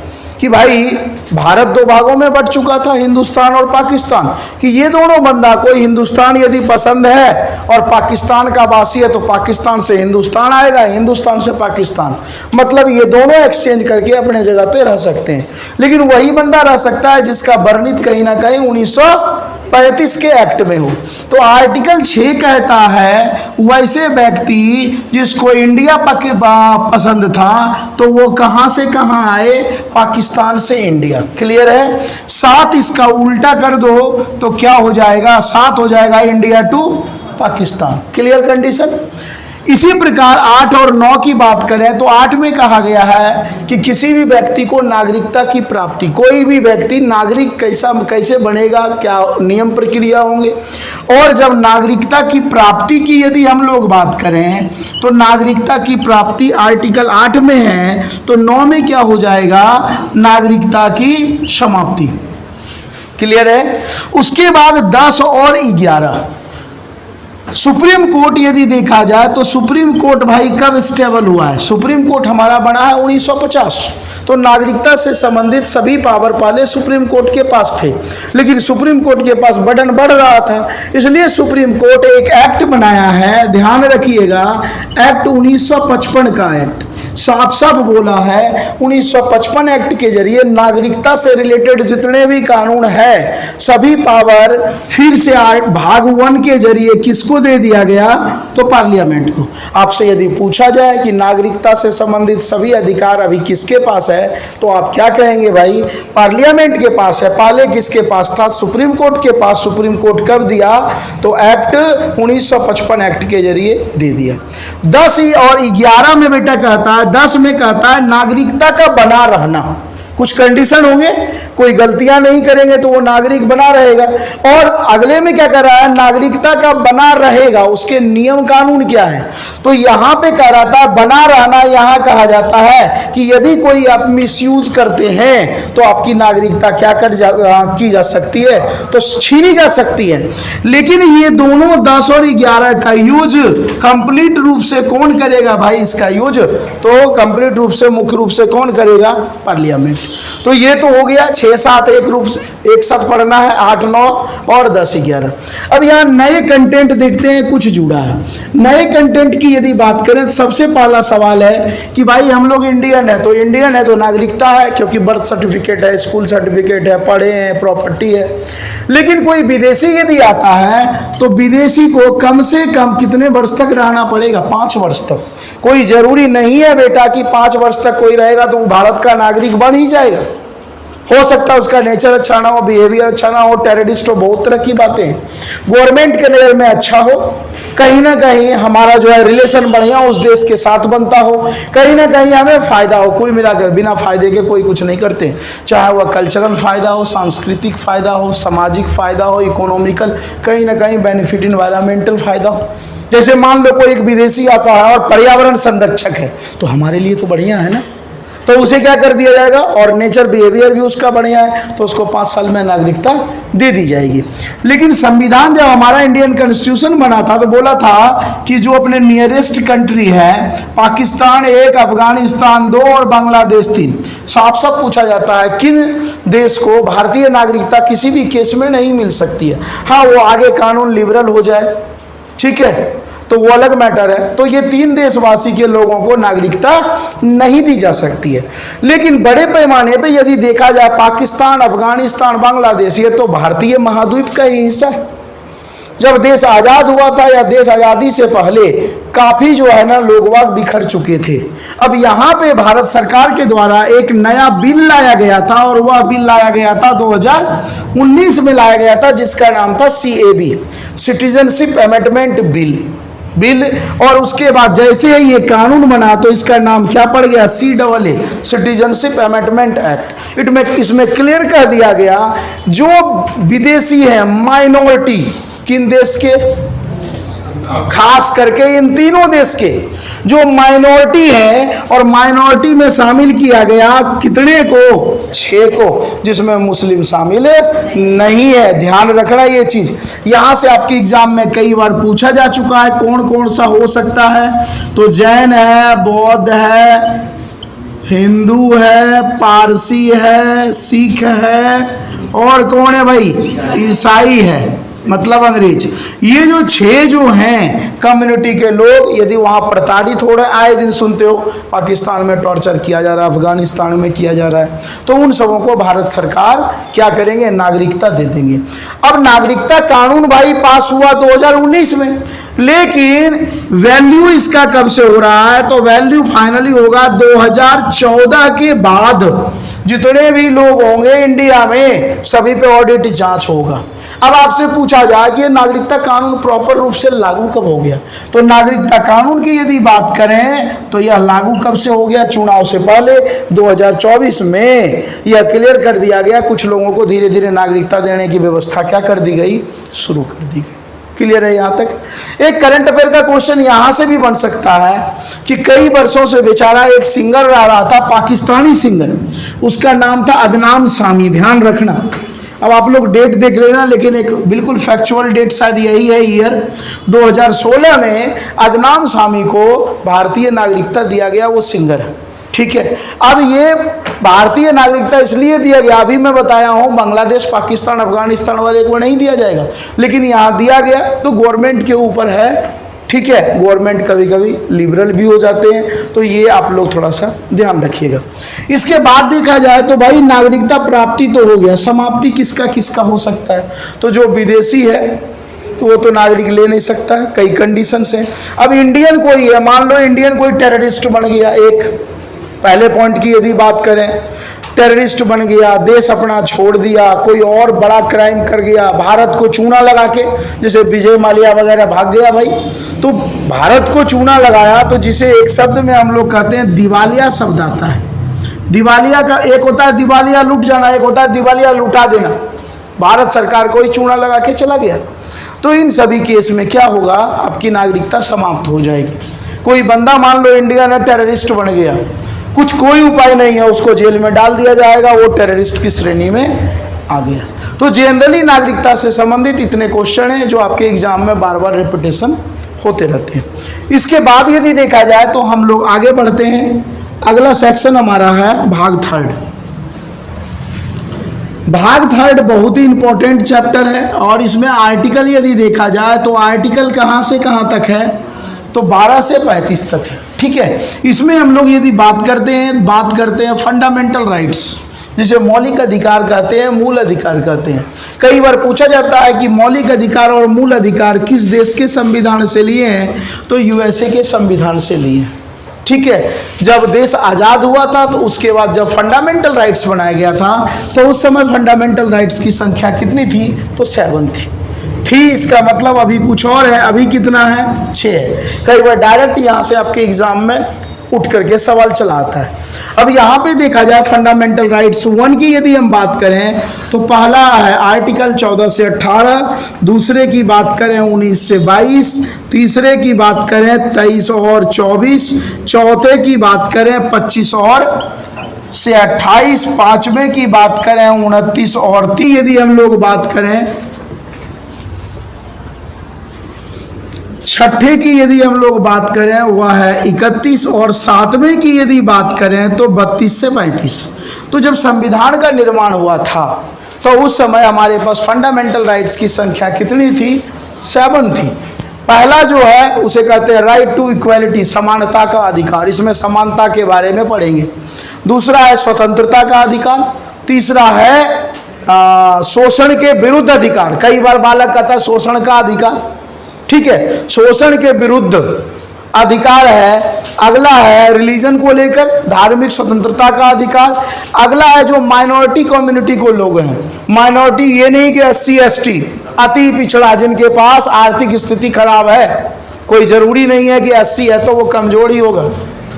Speaker 1: कि भाई भारत 2 भागों में बट चुका था, हिंदुस्तान और पाकिस्तान, कि ये दोनों बंदा, कोई हिंदुस्तान यदि पसंद है और पाकिस्तान का वासी है तो पाकिस्तान से हिंदुस्तान आएगा, हिंदुस्तान से पाकिस्तान, मतलब ये दोनों एक्सचेंज करके अपने जगह पे रह सकते हैं। लेकिन वही बंदा रह सकता है जिसका वर्णित कहीं ना कहीं 1935 के एक्ट में हो। तो आर्टिकल 6 कहता है वैसे व्यक्ति जिसको इंडिया पसंद था तो वो कहां से कहां आए? पाकिस्तान से इंडिया। क्लियर है? 7 इसका उल्टा कर दो तो क्या हो जाएगा? 7 हो जाएगा India to Pakistan. Clear condition? इसी प्रकार 8 और 9 की बात करें तो 8 में कहा गया है कि किसी भी व्यक्ति को नागरिकता की प्राप्ति, कोई भी व्यक्ति नागरिक कैसे बनेगा, क्या नियम प्रक्रिया होंगे। और जब नागरिकता की प्राप्ति की यदि हम लोग बात करें तो नागरिकता की प्राप्ति आर्टिकल 8 में है, तो 9 में क्या हो जाएगा? नागरिकता की समाप्ति। क्लियर है? उसके बाद 10 और 11 सुप्रीम कोर्ट यदि देखा जाए तो सुप्रीम कोर्ट भाई कब स्टेबल हुआ है? सुप्रीम कोर्ट हमारा बना है 1950। तो नागरिकता से संबंधित सभी पावर पहले सुप्रीम कोर्ट के पास थे, लेकिन सुप्रीम कोर्ट के पास बर्डन बढ़ रहा था, इसलिए सुप्रीम कोर्ट एक एक्ट बनाया है। ध्यान रखिएगा, एक्ट 1955 का एक्ट साफ साफ बोला है, 1955 एक्ट के जरिए नागरिकता से रिलेटेड जितने भी कानून है सभी पावर फिर से भाग 1 के जरिए किसको दे दिया गया, तो पार्लियामेंट को। आपसे यदि पूछा जाए कि नागरिकता से संबंधित सभी अधिकार अभी किसके पास है, तो आप क्या कहेंगे भाई, पार्लियामेंट के पास है। पहले किसके पास था, सुप्रीम कोर्ट के पास। सुप्रीम कोर्ट कब दिया, तो एक्ट 1955 एक्ट के जरिए दे दिया। 10 और 11 में बेटा कहता है, 10 में कहता है नागरिकता का बना रहना, कुछ कंडीशन होंगे, कोई गलतियां नहीं करेंगे तो वो नागरिक बना रहेगा। और अगले में क्या कर रहा है, नागरिकता का बना रहेगा, उसके नियम कानून क्या है। तो यहाँ पे कह रहा था बना रहना, यहाँ कहा जाता है कि यदि कोई आप मिसयूज करते हैं तो आपकी नागरिकता क्या की जा सकती है, तो छीनी जा सकती है। लेकिन ये दोनों 10 और 11 का यूज कंप्लीट रूप से कौन करेगा भाई, इसका यूज तो कंप्लीट रूप से मुख्य रूप से कौन करेगा, पार्लियामेंट। तो ये तो हो गया 6, 7 एक रूप से एक साथ पढ़ना है, 8, 9 और 10, 11। अब यहाँ नए कंटेंट देखते हैं, कुछ जुड़ा है। नए कंटेंट की यदि बात करें तो सबसे पहला सवाल है कि भाई हम लोग इंडियन है तो नागरिकता है, क्योंकि बर्थ सर्टिफिकेट है, स्कूल सर्टिफिकेट है, पढ़े हैं, प्रॉपर्टी है। लेकिन कोई विदेशी यदि आता है तो विदेशी को कम से कम कितने वर्ष तक रहना पड़ेगा, 5 वर्ष तक। कोई जरूरी नहीं है बेटा कि 5 वर्ष तक कोई रहेगा तो वो भारत का नागरिक बन ही जाएगा। हो सकता है उसका नेचर अच्छा ना हो, बिहेवियर अच्छा ना हो, टेररिस्ट हो, बहुत तरह की बातें हैं। गवर्नमेंट के नज़र में अच्छा हो, कहीं ना कहीं हमारा जो है रिलेशन बढ़िया उस देश के साथ बनता हो, कहीं ना कहीं हमें फ़ायदा हो। कुल मिलाकर बिना फ़ायदे के कोई कुछ नहीं करते, चाहे वह कल्चरल फ़ायदा हो, सांस्कृतिक फ़ायदा हो, सामाजिक फ़ायदा हो, इकोनॉमिकल, कहीं ना कहीं बेनिफिट, इन्वायरमेंटल फ़ायदा हो। जैसे मान लो कोई एक विदेशी आता है और पर्यावरण संरक्षक है, तो हमारे लिए तो बढ़िया है ना, तो उसे क्या कर दिया जाएगा, और नेचर बिहेवियर भी उसका बढ़िया है तो उसको 5 साल में नागरिकता दे दी जाएगी। लेकिन संविधान जब हमारा इंडियन कॉन्स्टिट्यूशन बना था तो बोला था कि जो अपने नियरेस्ट कंट्री है, पाकिस्तान 1, अफगानिस्तान 2 और बांग्लादेश 3, साफ साफ पूछा जाता है किन देश को भारतीय नागरिकता किसी भी केस में नहीं मिल सकती है। हाँ, वो आगे कानून लिबरल हो जाए, ठीक है, तो वो अलग मैटर है। तो ये 3 देशवासी के लोगों को नागरिकता नहीं दी जा सकती है। लेकिन बड़े पैमाने पे यदि देखा जाए, पाकिस्तान, अफगानिस्तान, बांग्लादेश, ये तो भारतीय महाद्वीप का ही हिस्सा है। जब देश आज़ाद हुआ था या देश आज़ादी से पहले काफ़ी जो है ना लोगवाग बिखर चुके थे। अब यहाँ पे भारत सरकार के द्वारा एक नया बिल लाया गया था, और वह बिल लाया गया था 2019 में लाया गया था, जिसका नाम था CAB, सिटीजनशिप अमेंडमेंट बिल। और उसके बाद जैसे ही ये कानून बना तो इसका नाम क्या पड़ गया, CAA, सिटीजनशिप अमेंडमेंट एक्ट। इसमें क्लियर कर दिया गया जो विदेशी है, माइनॉरिटी, किन देश के, खास करके इन तीनों देश के जो माइनॉरिटी है, और माइनॉरिटी में शामिल किया गया कितने को, 6 को, जिसमें मुस्लिम शामिल नहीं है। ध्यान रखना ये चीज, यहां से आपके एग्जाम में कई बार पूछा जा चुका है कौन कौन सा हो सकता है। तो जैन है, बौद्ध है, हिंदू है, पारसी है, सिख है, और कौन है भाई, ईसाई है, मतलब अंग्रेज। ये जो 6 जो हैं कम्युनिटी के लोग, यदि वहाँ प्रताड़ित हो रहे, आए दिन सुनते हो पाकिस्तान में टॉर्चर किया जा रहा है, अफगानिस्तान में किया जा रहा है, तो उन सबों को भारत सरकार क्या करेंगे, नागरिकता दे देंगे। अब नागरिकता कानून भाई पास हुआ 2019 में, लेकिन वैल्यू इसका कब से हो रहा है, तो वैल्यू फाइनली होगा 2014 के बाद। जितने भी लोग होंगे इंडिया में सभी पे ऑडिट जांच होगा। अब आपसे पूछा जाए कि ये नागरिकता कानून प्रॉपर रूप से लागू कब हो गया, तो नागरिकता कानून की यदि बात करें तो यह लागू कब से हो गया, चुनाव से पहले 2024 में यह क्लियर कर दिया गया। कुछ लोगों को धीरे धीरे नागरिकता देने की व्यवस्था क्या कर दी गई, शुरू कर दी गई। क्लियर है यहाँ तक। एक करंट अफेयर का क्वेश्चन यहाँ से भी बन सकता है कि कई वर्षों से बेचारा एक सिंगर रहा था, पाकिस्तानी सिंगर, उसका नाम था अदनान सामी। ध्यान रखना, अब आप लोग डेट देख लेना, लेकिन एक बिल्कुल फैक्चुअल डेट शायद यही है, ईयर 2016 में अदनान सामी को भारतीय नागरिकता दिया गया। वो सिंगर है, ठीक है। अब ये भारतीय नागरिकता इसलिए दिया गया, अभी मैं बताया हूँ बांग्लादेश, पाकिस्तान, अफगानिस्तान वाले को नहीं दिया जाएगा, लेकिन यहाँ दिया गया तो गवर्नमेंट के ऊपर है। ठीक है, गवर्नमेंट कभी कभी लिबरल भी हो जाते हैं, तो ये आप लोग थोड़ा सा ध्यान रखिएगा। इसके बाद देखा जाए तो भाई नागरिकता प्राप्ति तो हो गया, समाप्ति किसका किसका हो सकता है? तो जो विदेशी है वो तो नागरिक ले नहीं सकता है, कई कंडीशंस हैं। अब इंडियन कोई है, मान लो इंडियन कोई टेररिस्ट बन गया, एक पहले पॉइंट की यदि बात करें, टेररिस्ट बन गया, देश अपना छोड़ दिया, कोई और बड़ा क्राइम कर गया, भारत को चूना लगा के, जैसे विजय माल्या वगैरह भाग गया भाई, तो भारत को चूना लगाया, तो जिसे एक शब्द में हम लोग कहते हैं दिवालिया शब्द आता है। दिवालिया का एक होता है दिवालिया लूट जाना, एक होता है दिवालिया लुटा देना। भारत सरकार को ही चूना लगा के चला गया, तो इन सभी केस में क्या होगा, आपकी नागरिकता समाप्त हो जाएगी। कोई बंदा मान लो इंडियन है, टेररिस्ट बन गया, कुछ कोई उपाय नहीं है, उसको जेल में डाल दिया जाएगा, वो टेररिस्ट की श्रेणी में आ गया। तो जनरली नागरिकता से संबंधित इतने क्वेश्चन हैं जो आपके एग्जाम में बार बार रिपीटेशन होते रहते हैं। इसके बाद यदि देखा जाए तो हम लोग आगे बढ़ते हैं। अगला सेक्शन हमारा है भाग थर्ड। भाग थर्ड बहुत ही इंपॉर्टेंट चैप्टर है, और इसमें आर्टिकल यदि देखा जाए तो आर्टिकल कहाँ से कहाँ तक है, तो 12 से 35 तक है। ठीक है, इसमें हम लोग यदि बात करते हैं फंडामेंटल राइट्स, जिसे मौलिक अधिकार कहते हैं, मूल अधिकार कहते हैं। कई बार पूछा जाता है कि मौलिक अधिकार और मूल अधिकार किस देश के संविधान से लिए हैं, तो यूएसए के संविधान से लिए हैं। ठीक है, जब देश आज़ाद हुआ था तो उसके बाद जब फंडामेंटल राइट्स बनाया गया था, तो उस समय फंडामेंटल राइट्स की संख्या कितनी थी, तो 7 थी। इसका मतलब अभी कुछ और है, अभी कितना है, 6 है। कई बार डायरेक्ट यहाँ से आपके एग्जाम में उठ करके सवाल चला आता है। अब यहाँ पे देखा जाए फंडामेंटल राइट्स 1 की यदि हम बात करें तो पहला है आर्टिकल 14 से 18, दूसरे की बात करें 19 से 22, तीसरे की बात करें 23 और 24, चौथे की बात करें 25 और से 28, पांचवें की बात करें 29 और 30, यदि हम लोग बात करें छठे की यदि हम लोग बात करें वह है 31, और सातवें की यदि बात करें तो 32 से 35। तो जब संविधान का निर्माण हुआ था तो उस समय हमारे पास फंडामेंटल राइट्स की संख्या कितनी थी, 7 थी। पहला जो है उसे कहते हैं राइट टू इक्वालिटी, समानता का अधिकार, इसमें समानता के बारे में पढ़ेंगे। दूसरा है स्वतंत्रता का अधिकार, तीसरा है शोषण के विरुद्ध अधिकार। कई बार बालक कहता है शोषण का अधिकार, ठीक है, शोषण के विरुद्ध अधिकार है। अगला है रिलीजन को लेकर धार्मिक स्वतंत्रता का अधिकार। अगला है जो माइनॉरिटी कम्युनिटी को लोग हैं, माइनॉरिटी ये नहीं कि SC ST अति पिछड़ा, जिनके पास आर्थिक स्थिति खराब है, कोई जरूरी नहीं है कि SC है तो वो कमजोर ही होगा।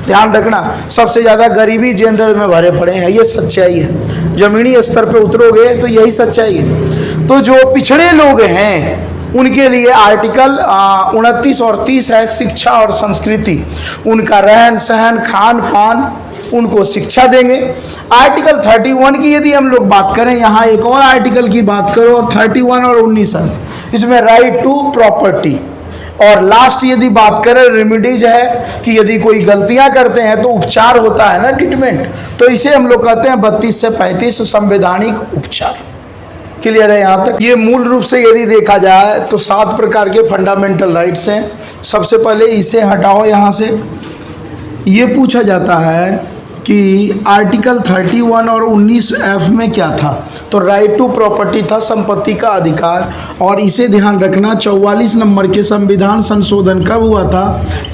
Speaker 1: ध्यान रखना, सबसे ज़्यादा गरीबी जनरल में भरे पड़े हैं, ये सच्चाई है। जमीनी स्तर पे उतरोगे तो यही सच्चाई है। तो जो पिछड़े लोग हैं उनके लिए आर्टिकल 29 और 30 है, शिक्षा और संस्कृति, उनका रहन सहन खान पान, उनको शिक्षा देंगे। आर्टिकल 31 की यदि हम लोग बात करें, यहाँ एक और आर्टिकल की बात करो, 31 और 19, इसमें राइट टू प्रॉपर्टी। और लास्ट यदि बात करें रेमिडीज है कि यदि कोई गलतियां करते हैं तो उपचार होता है ना, ट्रीटमेंट, तो इसे हम लोग कहते हैं 32 से 35 संवैधानिक उपचार। क्लियर है यहाँ तक? ये मूल रूप से यदि देखा जाए तो 7 प्रकार के फंडामेंटल राइट्स हैं। सबसे पहले इसे हटाओ यहाँ से। ये पूछा जाता है कि आर्टिकल 31 और 19F में क्या था, तो राइट टू प्रॉपर्टी था, संपत्ति का अधिकार। और इसे ध्यान रखना 44 नंबर के संविधान संशोधन कब हुआ था,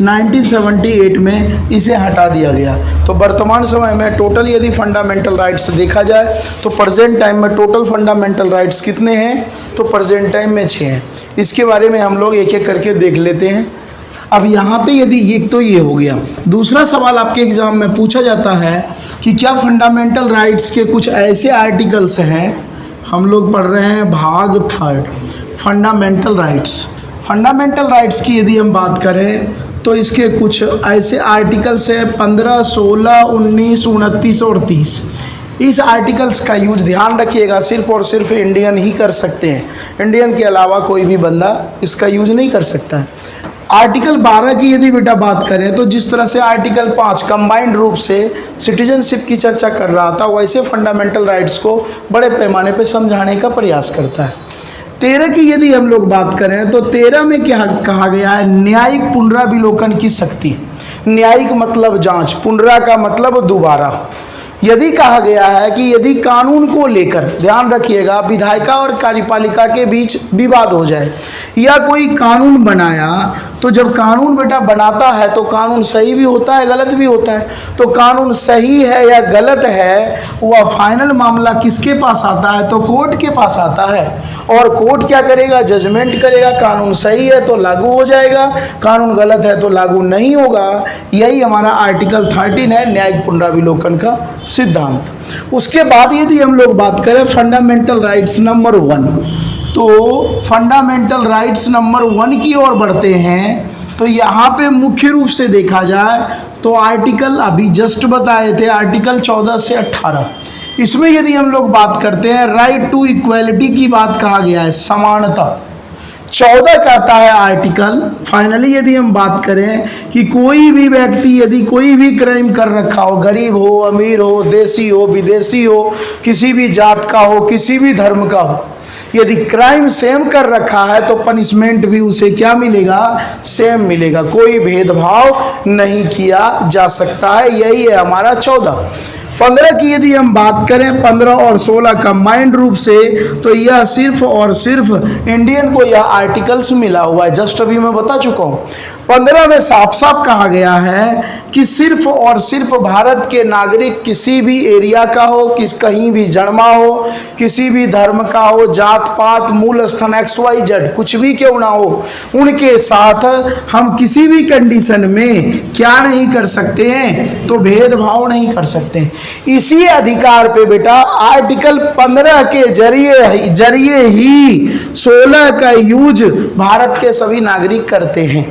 Speaker 1: 1978 में इसे हटा दिया गया। तो वर्तमान समय में टोटल यदि फंडामेंटल राइट्स देखा जाए तो प्रेजेंट टाइम में टोटल फंडामेंटल राइट्स कितने हैं, तो प्रेजेंट टाइम में 6 हैं। इसके बारे में हम लोग एक एक करके देख लेते हैं। अब यहाँ पे यदि ये हो गया, दूसरा सवाल आपके एग्जाम में पूछा जाता है कि क्या फंडामेंटल राइट्स के कुछ ऐसे आर्टिकल्स हैं, हम लोग पढ़ रहे हैं भाग third fundamental rights. Fundamental rights की यदि हम बात करें तो इसके कुछ ऐसे आर्टिकल्स हैं 15, 16, 19, 29 और 30। इस आर्टिकल्स का यूज ध्यान रखिएगा, सिर्फ और सिर्फ इंडियन ही कर सकते हैं, इंडियन के अलावा कोई भी बंदा इसका यूज नहीं कर सकता है। आर्टिकल 12 की यदि बेटा बात करें तो जिस तरह से आर्टिकल 5 कंबाइंड रूप से सिटीजनशिप की चर्चा कर रहा था, वैसे फंडामेंटल राइट्स को बड़े पैमाने पर समझाने का प्रयास करता है। 13 की यदि हम लोग बात करें तो 13 में क्या कहा गया है, न्यायिक पुनराविलोकन की शक्ति। न्यायिक मतलब जांच, पुनरा का मतलब दोबारा। यदि कहा गया है कि यदि कानून को लेकर, ध्यान रखिएगा, विधायिका और कार्यपालिका के बीच विवाद हो जाए या कोई कानून बनाया, तो जब कानून बेटा बनाता है तो कानून सही भी होता है, गलत भी होता है। तो कानून सही है या गलत है, वह फाइनल मामला किसके पास आता है, तो कोर्ट के पास आता है। और कोर्ट क्या करेगा, जजमेंट करेगा। कानून सही है तो लागू हो जाएगा, कानून गलत है तो लागू नहीं होगा। यही हमारा आर्टिकल 13 है, न्यायिक पुनराविलोकन का सिद्धांत। उसके बाद यदि हम लोग बात करें फंडामेंटल राइट्स नंबर 1, तो फंडामेंटल राइट्स नंबर 1 की ओर बढ़ते हैं। तो यहाँ पे मुख्य रूप से देखा जाए तो आर्टिकल अभी जस्ट बताए थे, आर्टिकल 14 से 18, इसमें यदि हम लोग बात करते हैं राइट टू इक्वलिटी की बात कहा गया है, समानता। 14 कहता है आर्टिकल, फाइनली यदि हम बात करें कि कोई भी व्यक्ति यदि कोई भी क्राइम कर रखा हो, गरीब हो, अमीर हो, देसी हो, विदेशी हो, किसी भी जात का हो, किसी भी धर्म का हो, यदि क्राइम सेम कर रखा है तो पनिशमेंट भी उसे क्या मिलेगा, सेम मिलेगा। कोई भेदभाव नहीं किया जा सकता है। यही है हमारा 14। 15 की यदि हम बात करें, 15 और 16 कंबाइंड रूप से, तो यह सिर्फ और सिर्फ इंडियन को यह आर्टिकल्स मिला हुआ है, जस्ट अभी मैं बता चुका हूँ। 15 में साफ साफ कहा गया है कि सिर्फ और सिर्फ भारत के नागरिक किसी भी एरिया का हो, कहीं भी जन्मा हो, किसी भी धर्म का हो, जात पात, मूल स्थान XYZ कुछ भी क्यों ना हो, उनके साथ हम किसी भी कंडीशन में क्या नहीं कर सकते हैं, तो भेदभाव नहीं कर सकते। इसी अधिकार पे बेटा आर्टिकल 15 के जरिए ही 16 का यूज भारत के सभी नागरिक करते हैं,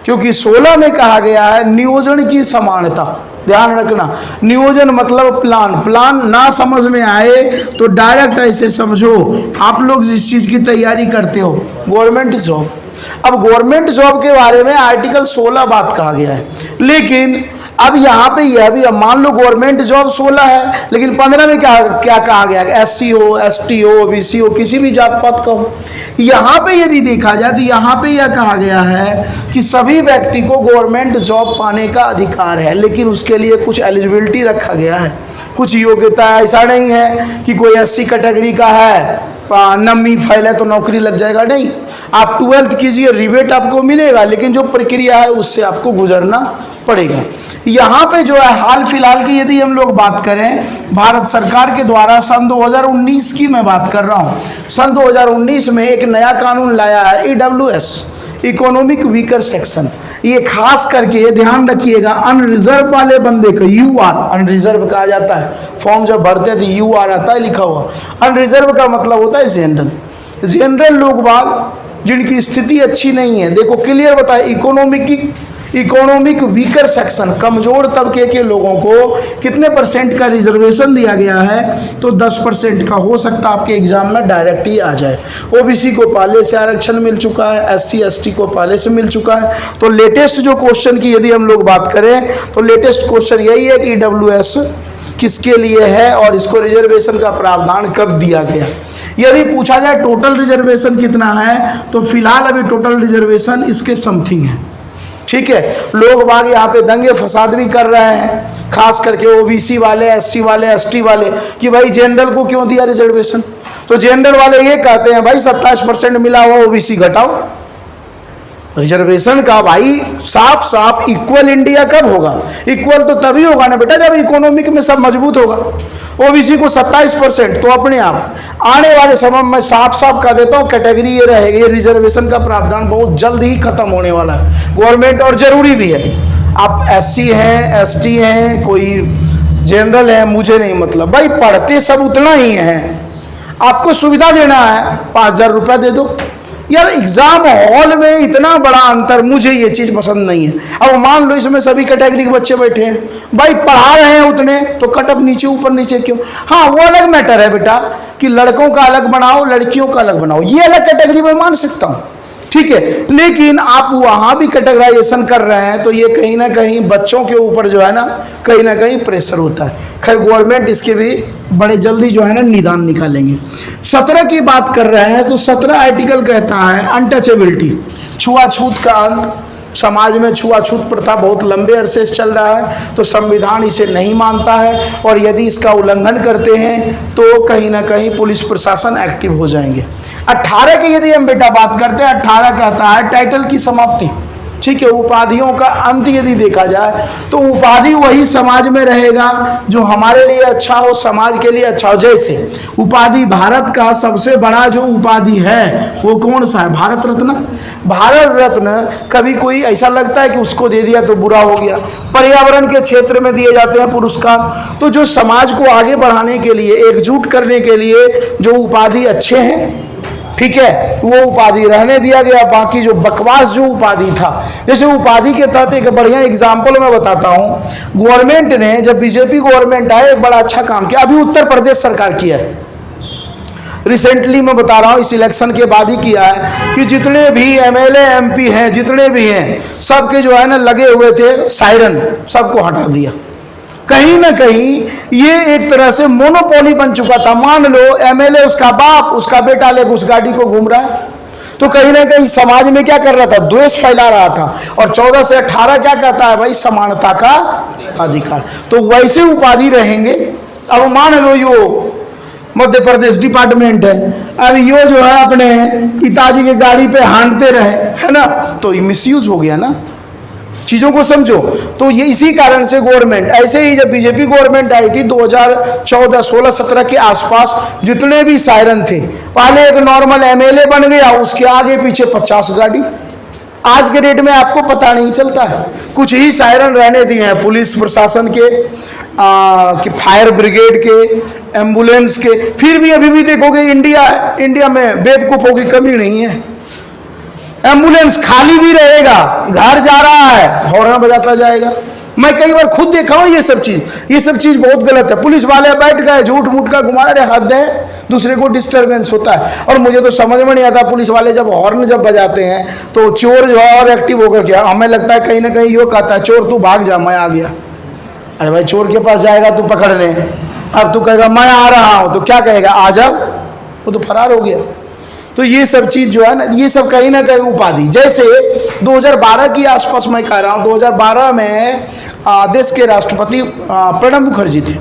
Speaker 1: क्योंकि 16 में कहा गया है नियोजन की समानता। ध्यान रखना, नियोजन मतलब प्लान। प्लान ना समझ में आए तो डायरेक्ट ऐसे समझो, आप लोग जिस चीज़ की तैयारी करते हो, गवर्नमेंट जॉब। अब गवर्नमेंट जॉब के बारे में आर्टिकल 16 बात कहा गया है, लेकिन अब यहाँ पे यह भी, अब मान लो गवर्नमेंट जॉब 16 है, लेकिन 15 में क्या कहा गया, SC हो, ST हो, BC हो, किसी भी जात पात का हो। यहाँ पे यदि देखा जाए तो यहाँ पे यह कहा गया है कि सभी व्यक्ति को गवर्नमेंट जॉब पाने का अधिकार है, लेकिन उसके लिए कुछ एलिजिबिलिटी रखा गया है, कुछ योग्यता। ऐसा नहीं है कि कोई SC कैटेगरी का है, नमी फैले तो नौकरी लग जाएगा, नहीं। आप 12th कीजिए, रिबेट आपको मिलेगा, लेकिन जो प्रक्रिया है उससे आपको गुजरना पड़ेगा। यहाँ पे जो है हाल फिलहाल की यदि हम लोग बात करें, भारत सरकार के द्वारा सन 2019 की मैं बात कर रहा हूँ, सन 2019 में एक नया कानून लाया है, EWS, इकोनॉमिक वीकर सेक्शन। ये खास करके ध्यान रखिएगा, अनरिजर्व वाले बंदे को UR, अनरिजर्व कहा जाता है, फॉर्म जब भरते हैं तो UR आता है लिखा हुआ। अनरिजर्व का मतलब होता है जनरल। जनरल लोग बाग जिनकी स्थिति अच्छी नहीं है, देखो क्लियर बताए, इकोनॉमिक वीकर सेक्शन, कमजोर तबके के लोगों को कितने % का रिजर्वेशन दिया गया है, तो 10% का। हो सकता है आपके एग्जाम में डायरेक्ट ही आ जाए। OBC को पहले से आरक्षण मिल चुका है, SC ST को पहले से मिल चुका है। तो लेटेस्ट जो क्वेश्चन की यदि हम लोग बात करें तो लेटेस्ट क्वेश्चन यही है कि EWS किसके लिए है और इसको रिजर्वेशन का प्रावधान कब दिया गया। यदि पूछा जाए टोटल रिजर्वेशन कितना है, तो फिलहाल अभी टोटल रिजर्वेशन इसके समथिंग है, ठीक है। लोग बाग यहाँ पे दंगे फसाद भी कर रहे हैं, खास करके OBC वाले, SC वाले, ST वाले, कि भाई जनरल को क्यों दिया रिजर्वेशन। तो जनरल वाले ये कहते हैं भाई 27% मिला हुआ, OBC घटाओ रिजर्वेशन का। भाई साफ साफ इक्वल इंडिया कब होगा, इक्वल तो तभी होगा ना बेटा जब इकोनॉमिक में सब मजबूत होगा। OBC को 27%, तो अपने आप आने वाले समय में साफ साफ कह देता हूँ कैटेगरी ये रहेगी, ये रिजर्वेशन का प्रावधान बहुत जल्द ही खत्म होने वाला है गवर्नमेंट, और जरूरी भी है। आप SC हैं, ST हैं, कोई जनरल है, मुझे नहीं मतलब, भाई पढ़ते सब उतना ही हैं, आपको सुविधा देना है, 5000 रुपया दे दो। यार एग्जाम हॉल में इतना बड़ा अंतर, मुझे ये चीज़ पसंद नहीं है। अब मान लो इसमें सभी कैटेगरी के बच्चे बैठे हैं, भाई पढ़ा रहे हैं उतने, तो कटअप नीचे ऊपर नीचे क्यों। हाँ वो अलग मैटर है बेटा कि लड़कों का अलग बनाओ, लड़कियों का अलग बनाओ, ये अलग कैटेगरी में मान सकता हूँ, ठीक है। लेकिन आप वहाँ भी कैटेगराइजेशन कर रहे हैं तो ये कहीं ना कहीं बच्चों के ऊपर जो है ना कहीं प्रेशर होता है। खैर गवर्नमेंट इसके भी बड़े जल्दी जो है ना निदान निकालेंगे। 17 की बात कर रहे हैं तो 17 आर्टिकल कहता है अनटचेबिलिटी, छुआछूत का अंत। समाज में छुआछूत प्रथा बहुत लंबे अरसे से चल रहा है, तो संविधान इसे नहीं मानता है और यदि इसका उल्लंघन करते हैं तो कहीं ना कहीं पुलिस प्रशासन एक्टिव हो जाएंगे। 18 की यदि हम बेटा बात करते हैं, 18 कहता है टाइटल की समाप्ति। ठीक है, उपाधियों का अंत यदि देखा जाए तो उपाधि वही समाज में रहेगा जो हमारे लिए अच्छा हो, समाज के लिए अच्छा हो। जैसे उपाधि, भारत का सबसे बड़ा जो उपाधि है वो कौन सा है? भारत रत्न। भारत रत्न कभी कोई ऐसा लगता है कि उसको दे दिया तो बुरा हो गया। पर्यावरण के क्षेत्र में दिए जाते हैं पुरस्कार। तो जो समाज को आगे बढ़ाने के लिए, एकजुट करने के लिए जो उपाधि अच्छे हैं, ठीक है, वो उपाधि रहने दिया गया। बाकी जो बकवास जो उपाधि था, जैसे उपाधि के तहत एक बढ़िया एग्जाम्पल मैं बताता हूँ। गवर्नमेंट ने, जब बीजेपी गवर्नमेंट आए, एक बड़ा अच्छा काम किया। अभी उत्तर प्रदेश सरकार किया है, रिसेंटली मैं बता रहा हूँ, इस इलेक्शन के बाद ही किया है कि जितने भी एमएलए एमपी हैं, जितने भी हैं, सबके जो है ना लगे हुए थे सायरन, सबको हटा दिया। कहीं ना कहीं ये एक तरह से मोनोपोली बन चुका था। मान लो एमएलए, उसका बाप, उसका बेटा लेकर उस गाड़ी को घूम रहा है, तो कहीं ना कहीं समाज में क्या कर रहा था? द्वेष फैला रहा था। और 14 से 18 क्या कहता है भाई? समानता का अधिकार। तो वैसे उपाधि रहेंगे। अब मान लो यो मध्य प्रदेश डिपार्टमेंट है, अब यो जो है अपने पिताजी के गाड़ी पे हांडते रहे, है ना, तो ये मिसयूज हो गया ना। चीज़ों को समझो। तो ये इसी कारण से गवर्नमेंट, ऐसे ही जब बीजेपी गवर्नमेंट आई थी 2014, 16, 17 के आसपास, जितने भी सायरन थे, पहले एक नॉर्मल एमएलए बन गया, उसके आगे पीछे 50 गाड़ी। आज के डेट में आपको पता नहीं चलता है। कुछ ही सायरन रहने दिए हैं पुलिस प्रशासन के, कि फायर ब्रिगेड के, एम्बुलेंस के। फिर भी अभी भी देखोगे इंडिया में बेवकूफ़ों की कमी नहीं है। एम्बुलेंस खाली भी रहेगा, घर जा रहा है, हॉर्न बजाता जाएगा। मैं कई बार खुद देखा हूँ ये सब चीज़ बहुत गलत है। पुलिस वाले बैठ गए, झूठ मूठ का घुमा रहे, हद है, दूसरे को डिस्टर्बेंस होता है। और मुझे तो समझ में नहीं आता, पुलिस वाले जब हॉर्न जब बजाते हैं तो चोर जो है और एक्टिव होकर क्या, हमें लगता है कहीं ना कहीं यो कहता है चोर तू भाग जा, मैं आ गया। अरे भाई, चोर के पास जाएगा तू पकड़ने, अब तू कहेगा मैं आ रहा हूँ, तो क्या कहेगा? आ जाओ, वो तो फरार हो गया। तो ये सब चीज़ जो है ना, ये सब कहीं ना कहीं उपाधि। जैसे 2012 की आसपास मैं कह रहा हूँ, 2012 में देश के राष्ट्रपति प्रणब मुखर्जी थे।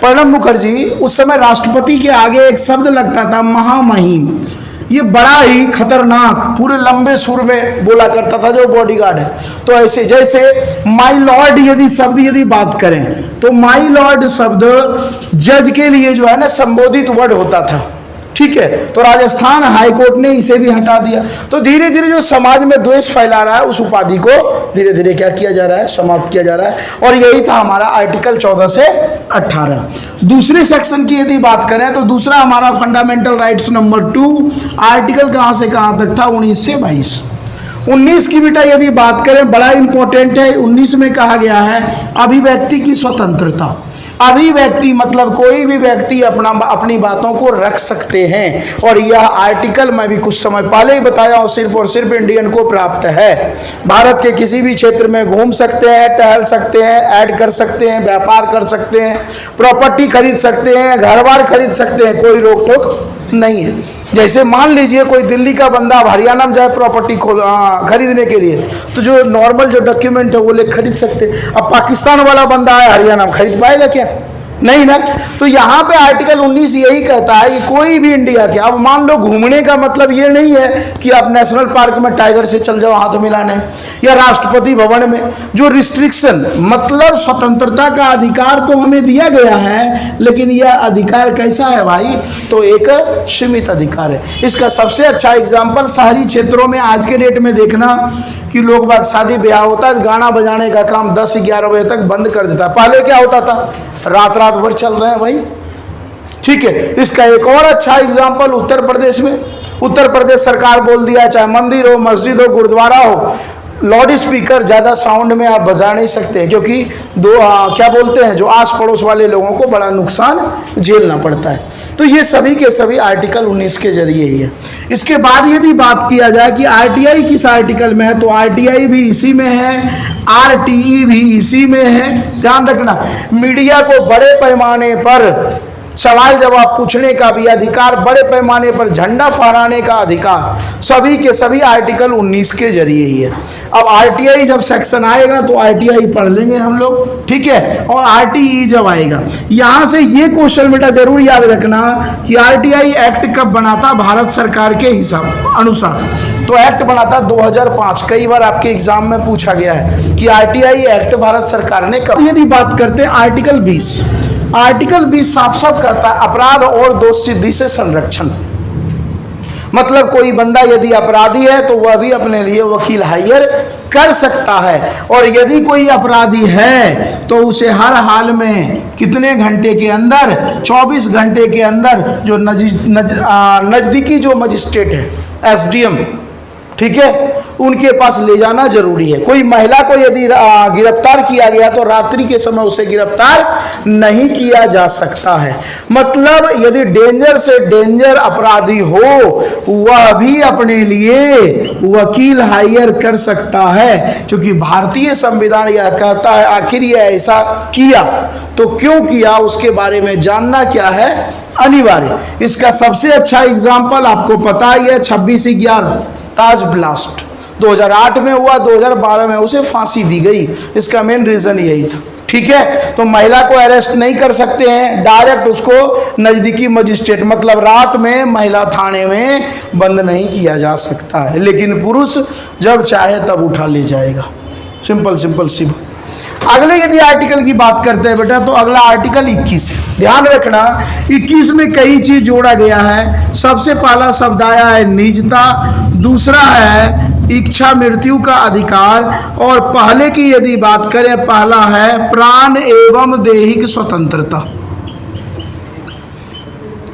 Speaker 1: प्रणब मुखर्जी उस समय राष्ट्रपति के आगे एक शब्द लगता था, महामहिम। ये बड़ा ही खतरनाक, पूरे लंबे सुर में बोला करता था जो बॉडीगार्ड है। तो ऐसे जैसे माई लॉर्ड यदि शब्द यदि बात करें तो माई लॉर्ड शब्द जज के लिए जो है ना संबोधित वर्ड होता था। ठीक है, तो राजस्थान हाईकोर्ट ने इसे भी हटा दिया। तो धीरे धीरे जो समाज में द्वेष फैला रहा है, उस उपाधि को धीरे धीरे क्या किया जा रहा है? समाप्त किया जा रहा है। और यही था हमारा आर्टिकल 14 से 18। दूसरे सेक्शन की यदि बात करें तो दूसरा हमारा फंडामेंटल राइट्स नंबर 2 आर्टिकल कहाँ से कहाँ तक था? 19 से 22। 19 की बेटा यदि बात करें, बड़ा इंपॉर्टेंट है। 19 में कहा गया है अभिव्यक्ति की स्वतंत्रता। अभिव्यक्ति मतलब कोई भी व्यक्ति अपनी बातों को रख सकते हैं। और यह आर्टिकल मैं भी कुछ समय पहले ही बताया हूँ, सिर्फ और सिर्फ इंडियन को प्राप्त है। भारत के किसी भी क्षेत्र में घूम सकते हैं, टहल सकते हैं, ऐड कर सकते हैं, व्यापार कर सकते हैं, प्रॉपर्टी खरीद सकते हैं, घर बार खरीद सकते हैं, कोई रोक टोक नहीं है। जैसे मान लीजिए कोई दिल्ली का बंदा हरियाणा में जाए प्रॉपर्टी खरीदने के लिए, तो जो नॉर्मल जो डॉक्यूमेंट है वो ले खरीद सकते। अब पाकिस्तान वाला बंदा है हरियाणा में, खरीद पाएगा क्या? नहीं ना। तो यहाँ पे आर्टिकल 19 यही कहता है कि कोई भी इंडिया के, अब मान लो घूमने का मतलब ये नहीं है कि आप नेशनल पार्क में टाइगर से चल जाओ हाथ मिलाने, या राष्ट्रपति भवन में। जो रिस्ट्रिक्शन मतलब स्वतंत्रता का अधिकार तो हमें दिया गया है, लेकिन यह अधिकार कैसा है भाई? तो एक सीमित अधिकार है। इसका सबसे अच्छा एग्जाम्पल शहरी क्षेत्रों में आज के डेट में देखना कि लोग बाग शादी ब्याह होता है, गाना बजाने का काम 10-11 बजे तक बंद कर देता है। पहले क्या होता था? रात भर चल रहे हैं भाई। ठीक है, इसका एक और अच्छा एग्जाम्पल उत्तर प्रदेश में। उत्तर प्रदेश सरकार बोल दिया, चाहे मंदिर हो, मस्जिद हो, गुरुद्वारा हो, लाउड स्पीकर ज़्यादा साउंड में आप बजा नहीं सकते हैं, क्योंकि क्या बोलते हैं, जो आस पड़ोस वाले लोगों को बड़ा नुकसान झेलना पड़ता है। तो ये सभी के सभी आर्टिकल 19 के जरिए ही है। इसके बाद यदि बात किया जाए कि आरटीआई किस आर्टिकल में है, तो आरटीआई भी इसी में है, आरटीई भी इसी में है। ध्यान रखना, मीडिया को बड़े पैमाने पर सवाल जवाब पूछने का भी अधिकार, बड़े पैमाने पर झंडा फहराने का अधिकार, सभी के सभी आर्टिकल 19 के जरिए ही है। अब आरटीआई जब सेक्शन आएगा तो आरटीआई पढ़ लेंगे हम लोग, ठीक है, और आरटीई जब आएगा, यहां से ये क्वेश्चन बेटा जरूर याद रखना कि आरटीआई एक्ट कब बना था भारत सरकार के हिसाब अनुसार। तो एक्ट बना था 2005। कई बार आपके एग्जाम में पूछा गया है कि आरटीआई एक्ट भारत सरकार ने कब। यदि बात करते हैं आर्टिकल 20, आर्टिकल 20 साफ साफ कहता है अपराध और दोष सिद्धि से संरक्षण। मतलब कोई बंदा यदि अपराधी है तो वह भी अपने लिए वकील हायर कर सकता है, और यदि कोई अपराधी है तो उसे हर हाल में कितने घंटे के अंदर, 24 घंटे के अंदर जो नजदीकी जो मजिस्ट्रेट है, एसडीएम, ठीक है, उनके पास ले जाना जरूरी है। कोई महिला को यदि गिरफ्तार किया गया तो रात्रि के समय उसे गिरफ्तार नहीं किया जा सकता है। मतलब यदि डेंजर से डेंजर अपराधी हो वह भी अपने लिए वकील हायर कर सकता है, क्योंकि भारतीय संविधान यह कहता है। आखिर यह ऐसा किया तो क्यों किया, उसके बारे में जानना क्या है, अनिवार्य। इसका सबसे अच्छा एग्जाम्पल आपको पता ही है, 26/11 ताज ब्लास्ट 2008 में हुआ, 2012 में उसे फांसी दी गई। इसका मेन रीजन यही था, ठीक है। तो महिला को अरेस्ट नहीं कर सकते हैं, डायरेक्ट उसको नजदीकी मजिस्ट्रेट, मतलब रात में महिला थाने में बंद नहीं किया जा सकता है, लेकिन पुरुष जब चाहे तब उठा ले जाएगा। सिंपल सी बात। अगले यदि आर्टिकल की बात करते हैं बेटा, तो अगला आर्टिकल 21 है। ध्यान रखना, 21 में कई चीज जोड़ा गया है। सबसे पहला शब्द आया है निजता, दूसरा है इच्छा मृत्यु का अधिकार, और पहले की यदि बात करें, पहला है प्राण एवं दैहिक स्वतंत्रता।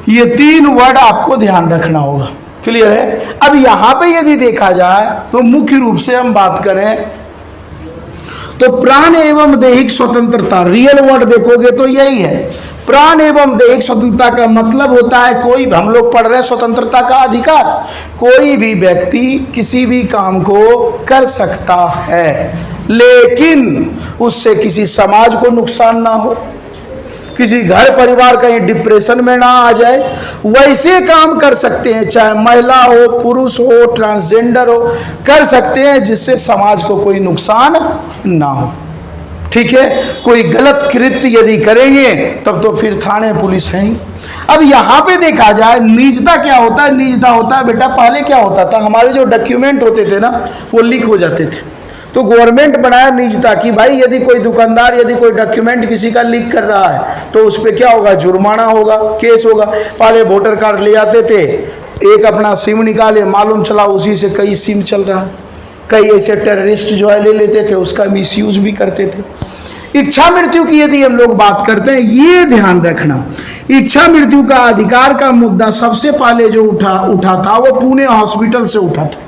Speaker 1: ये 3 वर्ड आपको ध्यान रखना होगा, क्लियर है। अब यहां पे यदि देखा जाए तो मुख्य रूप से हम बात करें तो प्राण एवं दैहिक स्वतंत्रता, रियल वर्ड देखोगे तो यही है। प्राण एवं दैहिक स्वतंत्रता का मतलब होता है, कोई हम लोग पढ़ रहे हैं स्वतंत्रता का अधिकार, कोई भी व्यक्ति किसी भी काम को कर सकता है, लेकिन उससे किसी समाज को नुकसान ना हो, किसी घर परिवार कहीं डिप्रेशन में ना आ जाए, वैसे काम कर सकते हैं। चाहे महिला हो, पुरुष हो, ट्रांसजेंडर हो, कर सकते हैं जिससे समाज को कोई नुकसान ना हो, ठीक है। कोई गलत कृत्य यदि करेंगे तब तो फिर थाने पुलिस है ही। अब यहाँ पे देखा जाए निजता क्या होता है। निजता होता है बेटा, पहले क्या होता था, हमारे जो डॉक्यूमेंट होते थे ना वो लीक हो जाते थे, तो गवर्नमेंट बनाया निजता की, भाई यदि कोई दुकानदार यदि कोई डॉक्यूमेंट किसी का लीक कर रहा है तो उस पर क्या होगा, जुर्माना होगा, केस होगा। पहले वोटर कार्ड ले आते थे, एक अपना सिम निकाले, मालूम चला उसी से कई सिम चल रहा है। कई ऐसे टेररिस्ट जो है ले लेते थे, उसका मिसयूज भी करते थे। इच्छा मृत्यु की यदि हम लोग बात करते हैं, ये ध्यान रखना, इच्छा मृत्यु का अधिकार का मुद्दा सबसे पहले जो उठा था वो पुणे हॉस्पिटल से उठा था।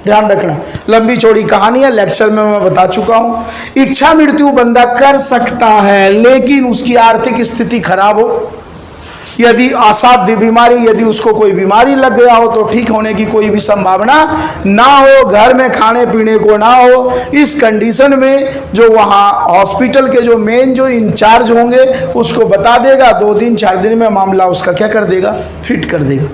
Speaker 1: ध्यान रखना, लंबी चौड़ी कहानी है, लेक्चर में मैं बता चुका हूं। इच्छा मृत्यु बंदा कर सकता है, लेकिन उसकी आर्थिक स्थिति खराब हो, यदि असाध्य बीमारी, यदि उसको कोई बीमारी लग गया हो तो ठीक होने की कोई भी संभावना ना हो, घर में खाने पीने को ना हो, इस कंडीशन में जो वहाँ हॉस्पिटल के जो मेन जो इंचार्ज होंगे उसको बता देगा, 2 दिन 4 दिन में मामला उसका क्या कर देगा, फिट कर देगा।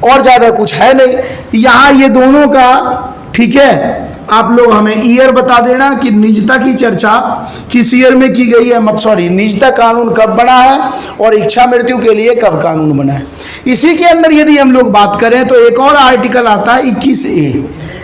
Speaker 1: और ज़्यादा कुछ है नहीं यहाँ ये दोनों का, ठीक है। आप लोग हमें ईयर बता देना कि निजता की चर्चा किस ईयर में की गई है, सॉरी निजता कानून कब बना है और इच्छा मृत्यु के लिए कब कानून बना है। इसी के अंदर यदि हम लोग बात करें तो एक और आर्टिकल आता है 21A।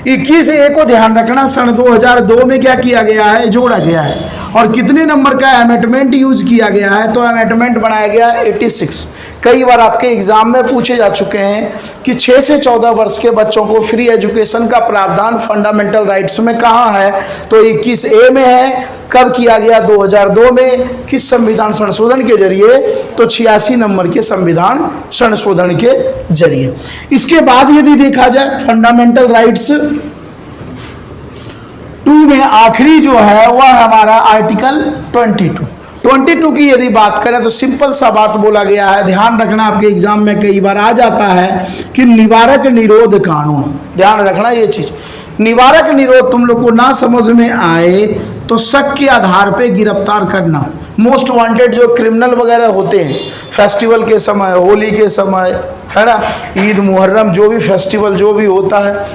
Speaker 1: 21A को ध्यान रखना, सन 2002 में क्या किया गया है, जोड़ा गया है। और कितने नंबर का अमेंडमेंट यूज किया गया है, तो अमेंडमेंट बनाया गया 86। कई बार आपके एग्जाम में पूछे जा चुके हैं कि 6 से 14 वर्ष के बच्चों को फ्री एजुकेशन का प्रावधान फंडामेंटल राइट्स में कहाँ है, तो 21A में है। कब किया गया, 2002 में। किस संविधान संशोधन के जरिए, तो 86 नंबर के संविधान संशोधन के जरिए। इसके बाद यदि देखा जाए फंडामेंटल राइट्स, टू में आखिरी जो है वह हमारा आर्टिकल 22 की यदि बात करें तो सिंपल सा बात बोला गया है, ध्यान रखना आपके एग्जाम में कई बार आ जाता है कि निवारक निरोध कानून, ध्यान रखना ये चीज, निवारक निरोध तुम लोग को ना समझ में आए तो शक के आधार पे गिरफ्तार करना। मोस्ट वांटेड जो क्रिमिनल वगैरह होते हैं फेस्टिवल के समय, होली के समय, है ना, ईद मुहर्रम, जो भी फेस्टिवल जो भी होता है,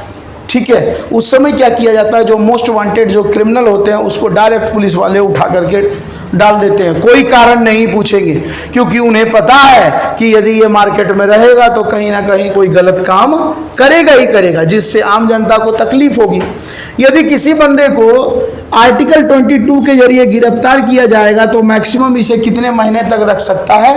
Speaker 1: ठीक है, उस समय क्या किया जाता है, जो मोस्ट वांटेड जो क्रिमिनल होते हैं उसको डायरेक्ट पुलिस वाले उठा करके डाल देते हैं, कोई कारण नहीं पूछेंगे, क्योंकि उन्हें पता है कि यदि ये मार्केट में रहेगा तो कहीं ना कहीं कोई गलत काम करेगा ही करेगा, जिससे आम जनता को तकलीफ होगी। यदि किसी बंदे को आर्टिकल 22 के जरिए गिरफ्तार किया जाएगा तो मैक्सिमम इसे कितने महीने तक रख सकता है,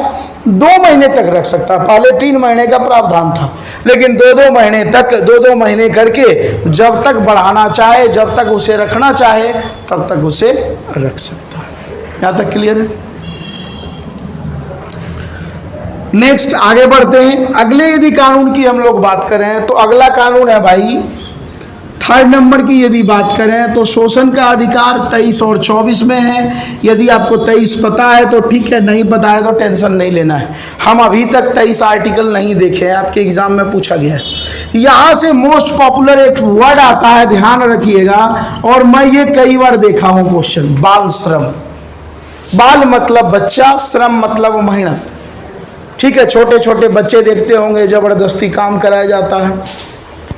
Speaker 1: 2 महीने तक रख सकता है। पहले 3 महीने का प्रावधान था, लेकिन 2-2 महीने तक, 2-2 महीने करके जब तक बढ़ाना चाहे, जब तक उसे रखना चाहे तब तक उसे रख सकता है। यहाँ तक क्लियर है? नेक्स्ट आगे बढ़ते हैं। अगले यदि कानून की हम लोग बात करें तो अगला कानून है भाई 3rd नंबर की यदि बात करें तो शोषण का अधिकार 23 और 24 में है। यदि आपको 23 पता है तो ठीक है, नहीं पता है तो टेंशन नहीं लेना है। हम अभी तक 23 आर्टिकल नहीं देखे हैं, आपके एग्जाम में पूछा गया है। यहाँ से मोस्ट पॉपुलर एक वर्ड आता है, ध्यान रखिएगा, और मैं ये कई बार देखा हूँ क्वेश्चन, बाल श्रम। बाल मतलब बच्चा, श्रम मतलब मेहनत, ठीक है। छोटे छोटे बच्चे देखते होंगे ज़बरदस्ती काम कराया जाता है,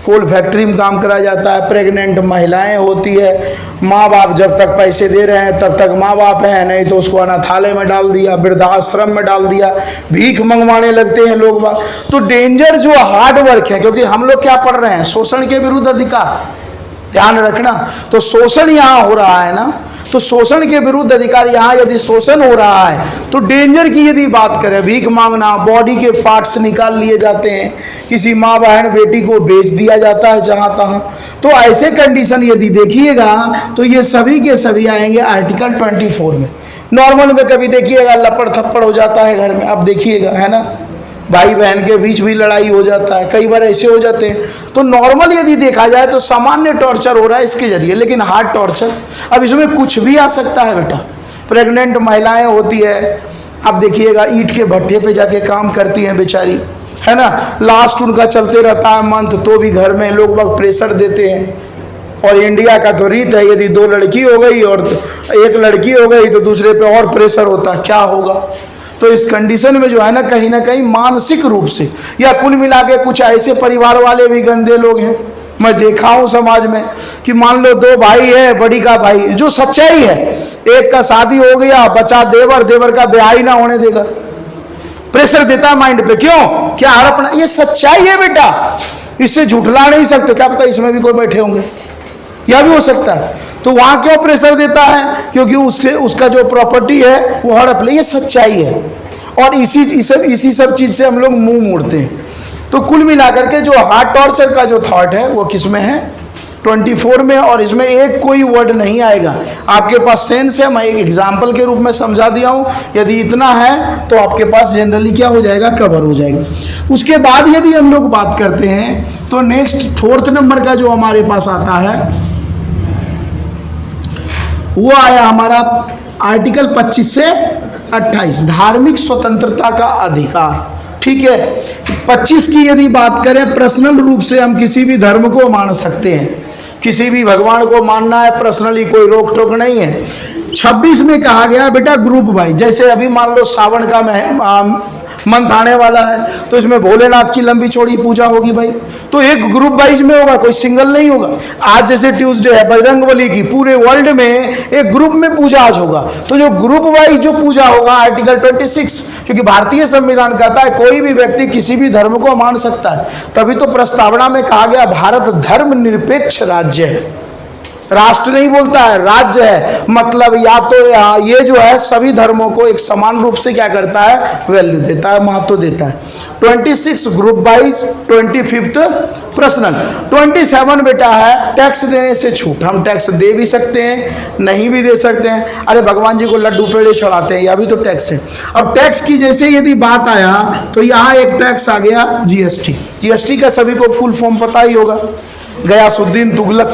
Speaker 1: कोल फैक्ट्री में काम कराया जाता है, प्रेग्नेंट महिलाएं होती है, माँ बाप जब तक पैसे दे रहे हैं तब तक माँ बाप हैं, नहीं तो उसको अनाथालय में डाल दिया, वृद्धाश्रम में डाल दिया, भीख मंगवाने लगते हैं लोग। तो डेंजर जो हार्ड वर्क है, क्योंकि हम लोग क्या पढ़ रहे हैं, शोषण के विरुद्ध अधिकार, ध्यान रखना। तो शोषण यहाँ हो रहा है ना, तो शोषण के विरुद्ध अधिकार, यहाँ यदि शोषण हो रहा है तो डेंजर की यदि बात करें, भीख मांगना, बॉडी के पार्ट्स निकाल लिए जाते हैं, किसी माँ बहन बेटी को बेच दिया जाता है जहाँ तहाँ, तो ऐसे कंडीशन यदि देखिएगा तो ये सभी के सभी आएंगे आर्टिकल 24 में। नॉर्मल में कभी देखिएगा लपड़ थप्पड़ हो जाता है घर में, अब देखिएगा, है ना, भाई बहन के बीच भी लड़ाई हो जाता है, कई बार ऐसे हो जाते हैं। तो नॉर्मल यदि देखा जाए तो सामान्य टॉर्चर हो रहा है इसके जरिए, लेकिन हार्ड टॉर्चर, अब इसमें कुछ भी आ सकता है बेटा। प्रेग्नेंट महिलाएं होती है, अब देखिएगा ईंट के भट्ठे पे जाके काम करती हैं बेचारी, है ना, लास्ट उनका चलते रहता है मंथ, तो भी घर में लोग बहुत प्रेशर देते हैं। और इंडिया का तो रीत है, यदि 2 लड़की हो गई और 1 लड़की हो गई तो दूसरे पे और प्रेशर होता है, क्या होगा। तो इस कंडीशन में जो है ना कहीं मानसिक रूप से, या कुल मिला के कुछ ऐसे परिवार वाले भी गंदे लोग हैं, मैं देखा हूँ समाज में, कि मान लो 2 भाई है, बड़ी का भाई, जो सच्चाई है, एक का शादी हो गया, बचा देवर, देवर का ब्याह ही ना होने देगा, प्रेशर देता है माइंड पे, क्यों, क्या हड़पना, ये सच्चाई है बेटा, इससे झुठला नहीं सकते। क्या पता इसमें भी कोई बैठे होंगे, यह भी हो सकता है। तो वहां क्यों प्रेशर देता है, क्योंकि उसका जो प्रॉपर्टी है वो हड़प ले, ये सच्चाई है। और इसी सब चीज से हम लोग मुंह मोड़ते हैं। तो कुल मिलाकर के जो हार्ड टॉर्चर का जो थॉट है वो किस में है, 24 में, और इसमें एक कोई वर्ड नहीं आएगा। आपके पास सेंस है, मैं एक एग्जाम्पल के रूप में समझा दिया हूँ, यदि इतना है तो आपके पास जनरली क्या हो जाएगा, कवर हो जाएगा। उसके बाद यदि हम लोग बात करते हैं तो नेक्स्ट 4th नंबर का जो हमारे पास आता है वो आया हमारा आर्टिकल 25 से 28, धार्मिक स्वतंत्रता का अधिकार, ठीक है। 25 की यदि बात करें, पर्सनल रूप से हम किसी भी धर्म को मान सकते हैं, किसी भी भगवान को मानना है पर्सनली, कोई रोक टोक नहीं है। 26 में कहा गया बेटा ग्रुप वाइज, जैसे अभी मान लो सावन का मंथ आने वाला है तो इसमें भोलेनाथ की लंबी चौड़ी पूजा होगी भाई, तो एक ग्रुप वाइज में होगा, कोई सिंगल नहीं होगा। आज जैसे ट्यूसडे है बजरंगबली की, पूरे वर्ल्ड में एक ग्रुप में पूजा आज होगा, तो जो ग्रुप वाइज जो पूजा होगा आर्टिकल 26, क्योंकि भारतीय संविधान कहता है कोई भी व्यक्ति किसी भी धर्म को मान सकता है। तभी तो प्रस्तावना में कहा गया भारत धर्म निरपेक्ष राज्य है, राष्ट्र नहीं बोलता है, राज्य है। मतलब या तो ये जो है सभी धर्मों को एक समान रूप से क्या करता है, वैल्यू देता है, महत्व देता है। 26 ग्रुप वाइज, 25 पर्सनल। 27 बेटा है टैक्स देने से छूट, हम टैक्स दे भी सकते हैं, नहीं भी दे सकते हैं। अरे भगवान जी को लड्डू पेड़े चढ़ाते हैं, यह भी तो टैक्स है। अब टैक्स की जैसे यदि बात आया तो यहाँ एक टैक्स आ गया जीएसटी। जीएसटी का सभी को फुल फॉर्म पता ही होगा, गयासुद्दीन तुगलक,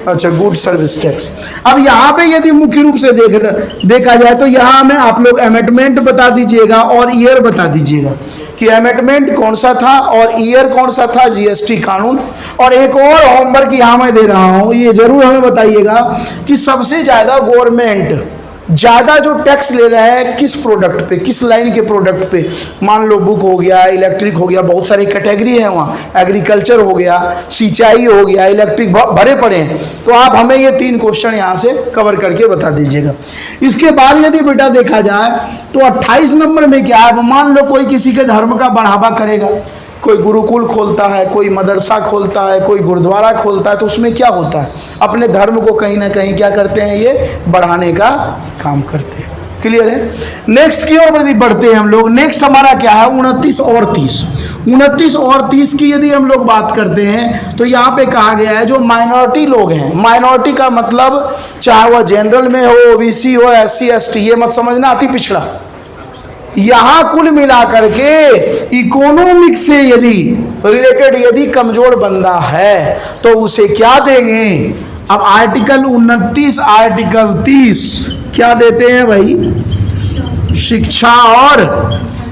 Speaker 1: अच्छा, गुड सर्विस टैक्स। अब यहाँ पे यदि मुख्य रूप से देखा जाए तो यहाँ में आप लोग अमेंडमेंट बता दीजिएगा और ईयर बता दीजिएगा कि अमेंडमेंट कौन सा था और ईयर कौन सा था जीएसटी कानून। और एक और होमवर्क यहाँ मैं दे रहा हूँ, ये जरूर हमें बताइएगा कि सबसे ज़्यादा गवर्नमेंट ज़्यादा जो टैक्स ले रहा है किस प्रोडक्ट पे, किस लाइन के प्रोडक्ट पे। मान लो बुक हो गया, इलेक्ट्रिक हो गया, बहुत सारी कैटेगरी है वहाँ, एग्रीकल्चर हो गया, सिंचाई हो गया, इलेक्ट्रिक भरे पड़े हैं। तो आप हमें ये 3 क्वेश्चन यहाँ से कवर करके बता दीजिएगा। इसके बाद यदि बेटा देखा जाए तो 28 नंबर में क्या है, मान लो कोई किसी के धर्म का बढ़ावा करेगा, कोई गुरुकुल खोलता है, कोई मदरसा खोलता है, कोई गुरुद्वारा खोलता है, तो उसमें क्या होता है, अपने धर्म को कहीं ना कहीं क्या करते हैं, ये बढ़ाने का काम करते हैं। क्लियर है। नेक्स्ट की ओर यदि बढ़ते हैं हम लोग, नेक्स्ट हमारा क्या है 29 और 30। 29 और 30 की यदि हम लोग बात करते हैं तो यहाँ पे कहा गया है जो माइनॉरिटी लोग हैं, माइनॉरिटी का मतलब चाहे वह जनरल में हो, ओबीसी हो, SC ST, ये मत समझना अति पिछड़ा। यहाँ कुल मिलाकर के इकोनॉमिक से यदि रिलेटेड यदि कमजोर बंदा है तो उसे क्या देंगे। अब आर्टिकल 29 आर्टिकल 30 क्या देते हैं भाई, शिक्षा और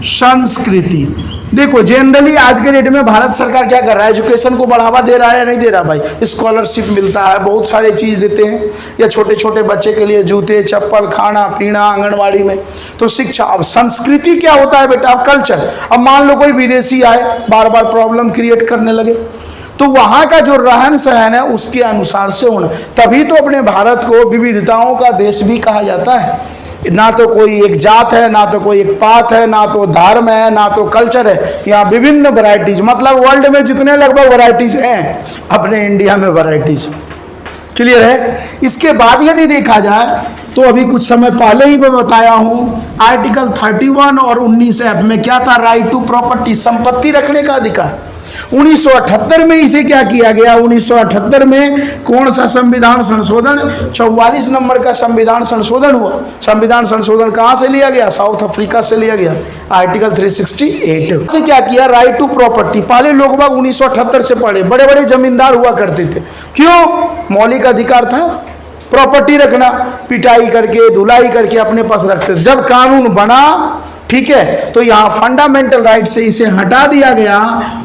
Speaker 1: संस्कृति। देखो जनरली आज के डेट में भारत सरकार क्या कर रहा है, एजुकेशन को बढ़ावा दे रहा है या नहीं दे रहा भाई। स्कॉलरशिप मिलता है, बहुत सारे चीज़ देते हैं, या छोटे छोटे बच्चे के लिए जूते चप्पल, खाना पीना, आंगनवाड़ी में तो शिक्षा। अब संस्कृति क्या होता है बेटा, अब कल्चर। अब मान लो कोई विदेशी आए, बार बार प्रॉब्लम क्रिएट करने लगे, तो वहाँ का जो रहन सहन है उसके अनुसार से होना। तभी तो अपने भारत को विविधताओं का देश भी कहा जाता है। ना तो कोई एक जात है, ना तो कोई एक पात है, ना तो धर्म है, ना तो कल्चर है, यहाँ विभिन्न वैरायटीज। मतलब वर्ल्ड में जितने लगभग वैरायटीज हैं, अपने इंडिया में वैरायटीज। क्लियर है। इसके बाद यदि देखा जाए तो अभी कुछ समय पहले ही मैं बताया हूँ आर्टिकल 31 और 19F में क्या था, राइट टू प्रॉपर्टी, संपत्ति रखने का अधिकार। 1978 में इसे क्या किया गया, 1978 में कौन सा संविधान संशोधन, 44 नंबर का संविधान संशोधन हुआ। संविधान संशोधन कहाँ से लिया गया, साउथ अफ्रीका से लिया गया, आर्टिकल 368 से क्या किया, राइट टू प्रॉपर्टी। पहले लोग बाग 1978 से पढ़े, बड़े बड़े जमींदार हुआ करते थे, क्यों, मौलिक अधिकार था प्रॉपर्टी रखना, पिटाई करके धुलाई करके अपने पास रखते थे। जब कानून बना, ठीक है, तो यहाँ फंडामेंटल राइट से इसे हटा दिया गया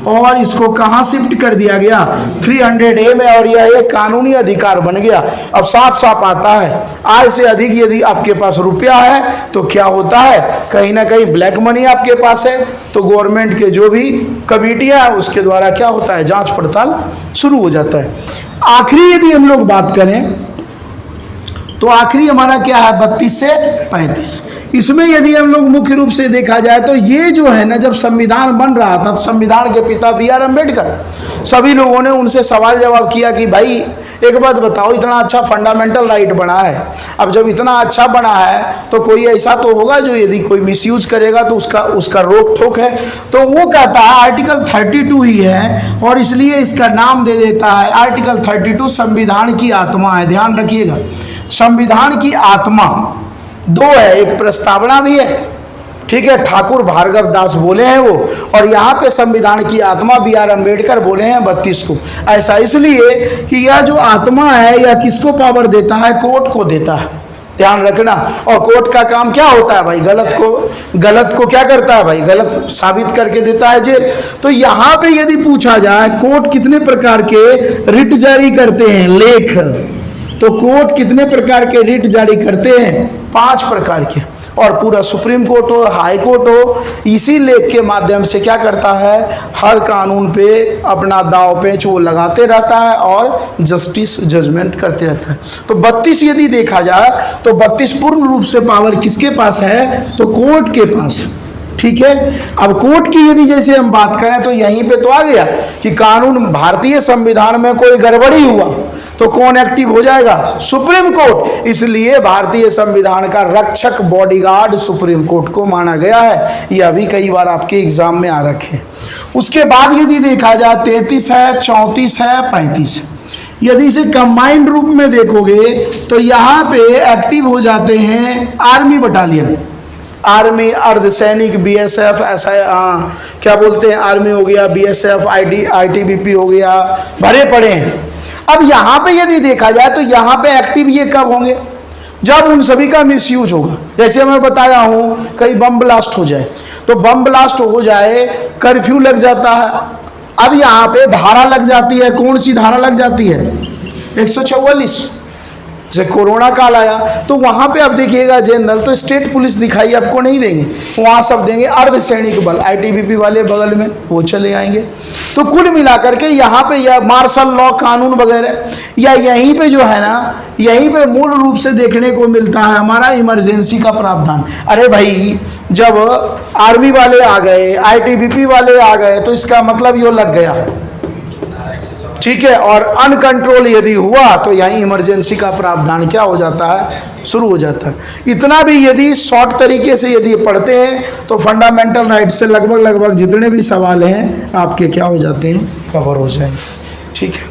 Speaker 1: और इसको कहाँ शिफ्ट कर दिया गया, 300A में, और यह एक कानूनी अधिकार बन गया। अब साफ साफ आता है, आय से अधिक यदि आपके पास रुपया है तो क्या होता है, कहीं ना कहीं ब्लैक मनी आपके पास है, तो गवर्नमेंट के जो भी कमेटियां हैं उसके द्वारा क्या होता है, जांच पड़ताल शुरू हो जाता है। आखिरी यदि हम लोग बात करें तो आखिरी हमारा क्या है 32 से 35। इसमें यदि हम लोग मुख्य रूप से देखा जाए तो ये जो है ना, जब संविधान बन रहा था तो संविधान के पिता BR अम्बेडकर, सभी लोगों ने उनसे सवाल जवाब किया कि भाई एक बात बताओ, इतना अच्छा फंडामेंटल राइट बना है, अब जब इतना अच्छा बना है तो कोई ऐसा तो होगा जो यदि कोई मिसयूज करेगा तो उसका रोक ठोक है। तो वो कहता है आर्टिकल 32 ही है और इसलिए इसका नाम दे देता है आर्टिकल 32 संविधान की आत्मा है। ध्यान रखिएगा, संविधान की आत्मा 2 है, एक प्रस्तावना भी है, ठीक है, ठाकुर भार्गव दास बोले हैं वो, और यहाँ पे संविधान की आत्मा BR अम्बेडकर बोले हैं 32 को। ऐसा इसलिए कि यह जो आत्मा है यह किसको पावर देता है, कोर्ट को देता है। ध्यान रखना। और कोर्ट का काम क्या होता है भाई, गलत को क्या करता है भाई, गलत साबित करके देता है जेल। तो यहाँ पे यदि पूछा जाए कोर्ट कितने प्रकार के रिट जारी करते हैं, लेख, तो कोर्ट कितने प्रकार के रिट जारी करते हैं, 5 प्रकार के। और पूरा सुप्रीम कोर्ट हो, हाई कोर्ट हो, इसी लेख के माध्यम से क्या करता है, हर कानून पे अपना दाव पेच वो लगाते रहता है और जस्टिस जजमेंट करते रहता है। तो 32 यदि देखा जाए तो 32 पूर्ण रूप से पावर किसके पास है, तो कोर्ट के पास है। ठीक है। अब कोर्ट की यदि जैसे हम बात करें तो यहीं पे तो आ गया कि कानून भारतीय संविधान में कोई गड़बड़ी हुआ तो कौन एक्टिव हो जाएगा, सुप्रीम कोर्ट। इसलिए भारतीय संविधान का रक्षक बॉडीगार्ड सुप्रीम कोर्ट को माना गया है। यह भी कई बार आपके एग्जाम में आ रखे हैं। उसके बाद यदि देखा जाए 33 है, 34 है, 35 है। यदि इसे कंबाइंड रूप में देखोगे तो यहाँ पे एक्टिव हो जाते हैं आर्मी बटालियन, आर्मी, अर्धसैनिक, BSF, ऐसा क्या बोलते हैं, आर्मी हो गया, BSF, ITBP हो गया, भरे पड़े हैं। अब यहाँ पे यदि देखा जाए तो यहाँ पे एक्टिव ये कब होंगे, जब उन सभी का मिसयूज होगा। जैसे मैं बताया हूँ कहीं बम ब्लास्ट हो जाए, तो बम ब्लास्ट हो जाए, कर्फ्यू लग जाता है, अब यहाँ पे धारा लग जाती है। कौन सी धारा लग जाती है? 144। जैसे कोरोना काल आया तो वहाँ पे अब देखिएगा जनरल तो स्टेट पुलिस दिखाई आपको नहीं देंगे, वहाँ सब देंगे अर्धसैनिक बल, आईटीबीपी वाले बगल में वो चले आएंगे। तो कुल मिलाकर के यहाँ पे यह मार्शल लॉ कानून वगैरह या यहीं पे जो है ना, यहीं पे मूल रूप से देखने को मिलता है हमारा इमरजेंसी का प्रावधान। अरे भाई जब आर्मी वाले आ गए, आईटीबीपी वाले आ गए, तो इसका मतलब ये लग गया, ठीक है। और अनकंट्रोल यदि हुआ तो यहीं इमरजेंसी का प्रावधान क्या हो जाता है, शुरू हो जाता है। इतना भी यदि शॉर्ट तरीके से यदि पढ़ते हैं तो फंडामेंटल राइट से लगभग जितने भी सवाल हैं आपके क्या हो जाते हैं, कवर हो जाएंगे, ठीक है।